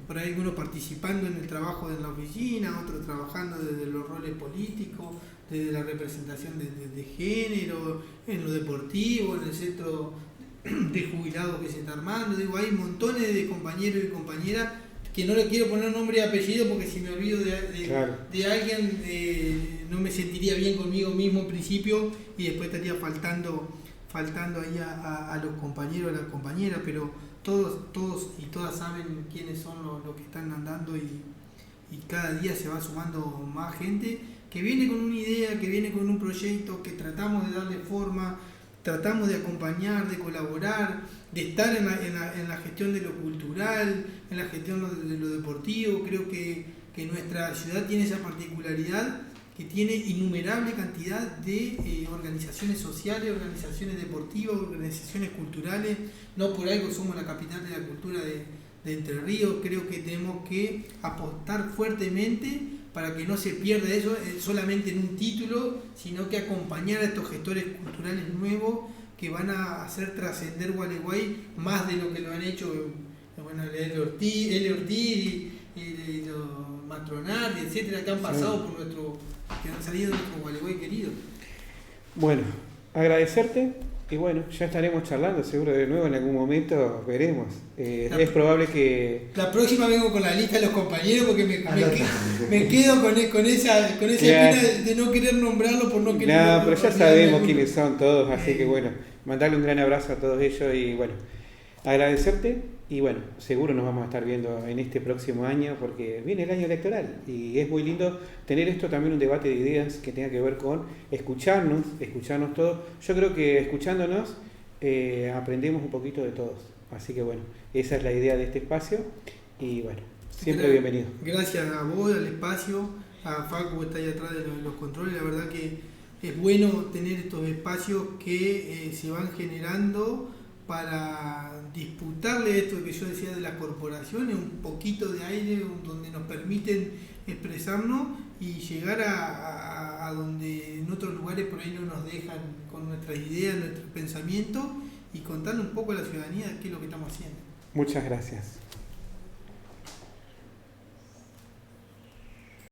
por ahí algunos participando en el trabajo de la oficina, otros trabajando desde los roles políticos, desde la representación de género, en lo deportivo, en el centro de jubilados que se está armando. Hay montones de compañeros y compañeras que no le quiero poner nombre y apellido, porque si me olvido de alguien no me sentiría bien conmigo mismo en principio, y después estaría faltando ahí a los compañeros, a las compañeras, pero todos y todas saben quiénes son los que están andando, y cada día se va sumando más gente que viene con una idea, que viene con un proyecto, que tratamos de darle forma, tratamos de acompañar, de colaborar, de estar en la gestión de lo cultural, en la gestión de lo deportivo. Creo que nuestra ciudad tiene esa particularidad, que tiene innumerable cantidad de organizaciones sociales, organizaciones deportivas, organizaciones culturales. No por algo somos la capital de la cultura de Entre Ríos. Creo que tenemos que apostar fuertemente para que no se pierda eso solamente en un título, sino que acompañar a estos gestores culturales nuevos que van a hacer trascender Gualeguay más de lo que lo han hecho L. Ortiz y los Matronati, etcétera, que han pasado por que han salido de nuestro Gualeguay querido. Bueno, agradecerte y bueno, ya estaremos charlando seguro de nuevo en algún momento, veremos. Es probable que... La próxima vengo con la lista de los compañeros porque me quedo con esa espina de no querer nombrarlo por no querer... No, pero ya sabemos quiénes son todos, así que bueno, mandarle un gran abrazo a todos ellos y bueno, agradecerte. Y bueno, seguro nos vamos a estar viendo en este próximo año porque viene el año electoral y es muy lindo tener esto también un debate de ideas que tenga que ver con escucharnos todos. Yo creo que escuchándonos aprendemos un poquito de todos. Así que bueno, esa es la idea de este espacio y bueno, siempre bienvenido. Gracias a vos, al espacio, a Facu que está ahí atrás de los controles. La verdad que es bueno tener estos espacios que se van generando para disputarle esto que yo decía de las corporaciones, un poquito de aire donde nos permiten expresarnos y llegar a donde en otros lugares por ahí no nos dejan con nuestras ideas, nuestros pensamientos y contarle un poco a la ciudadanía qué es lo que estamos haciendo. Muchas gracias.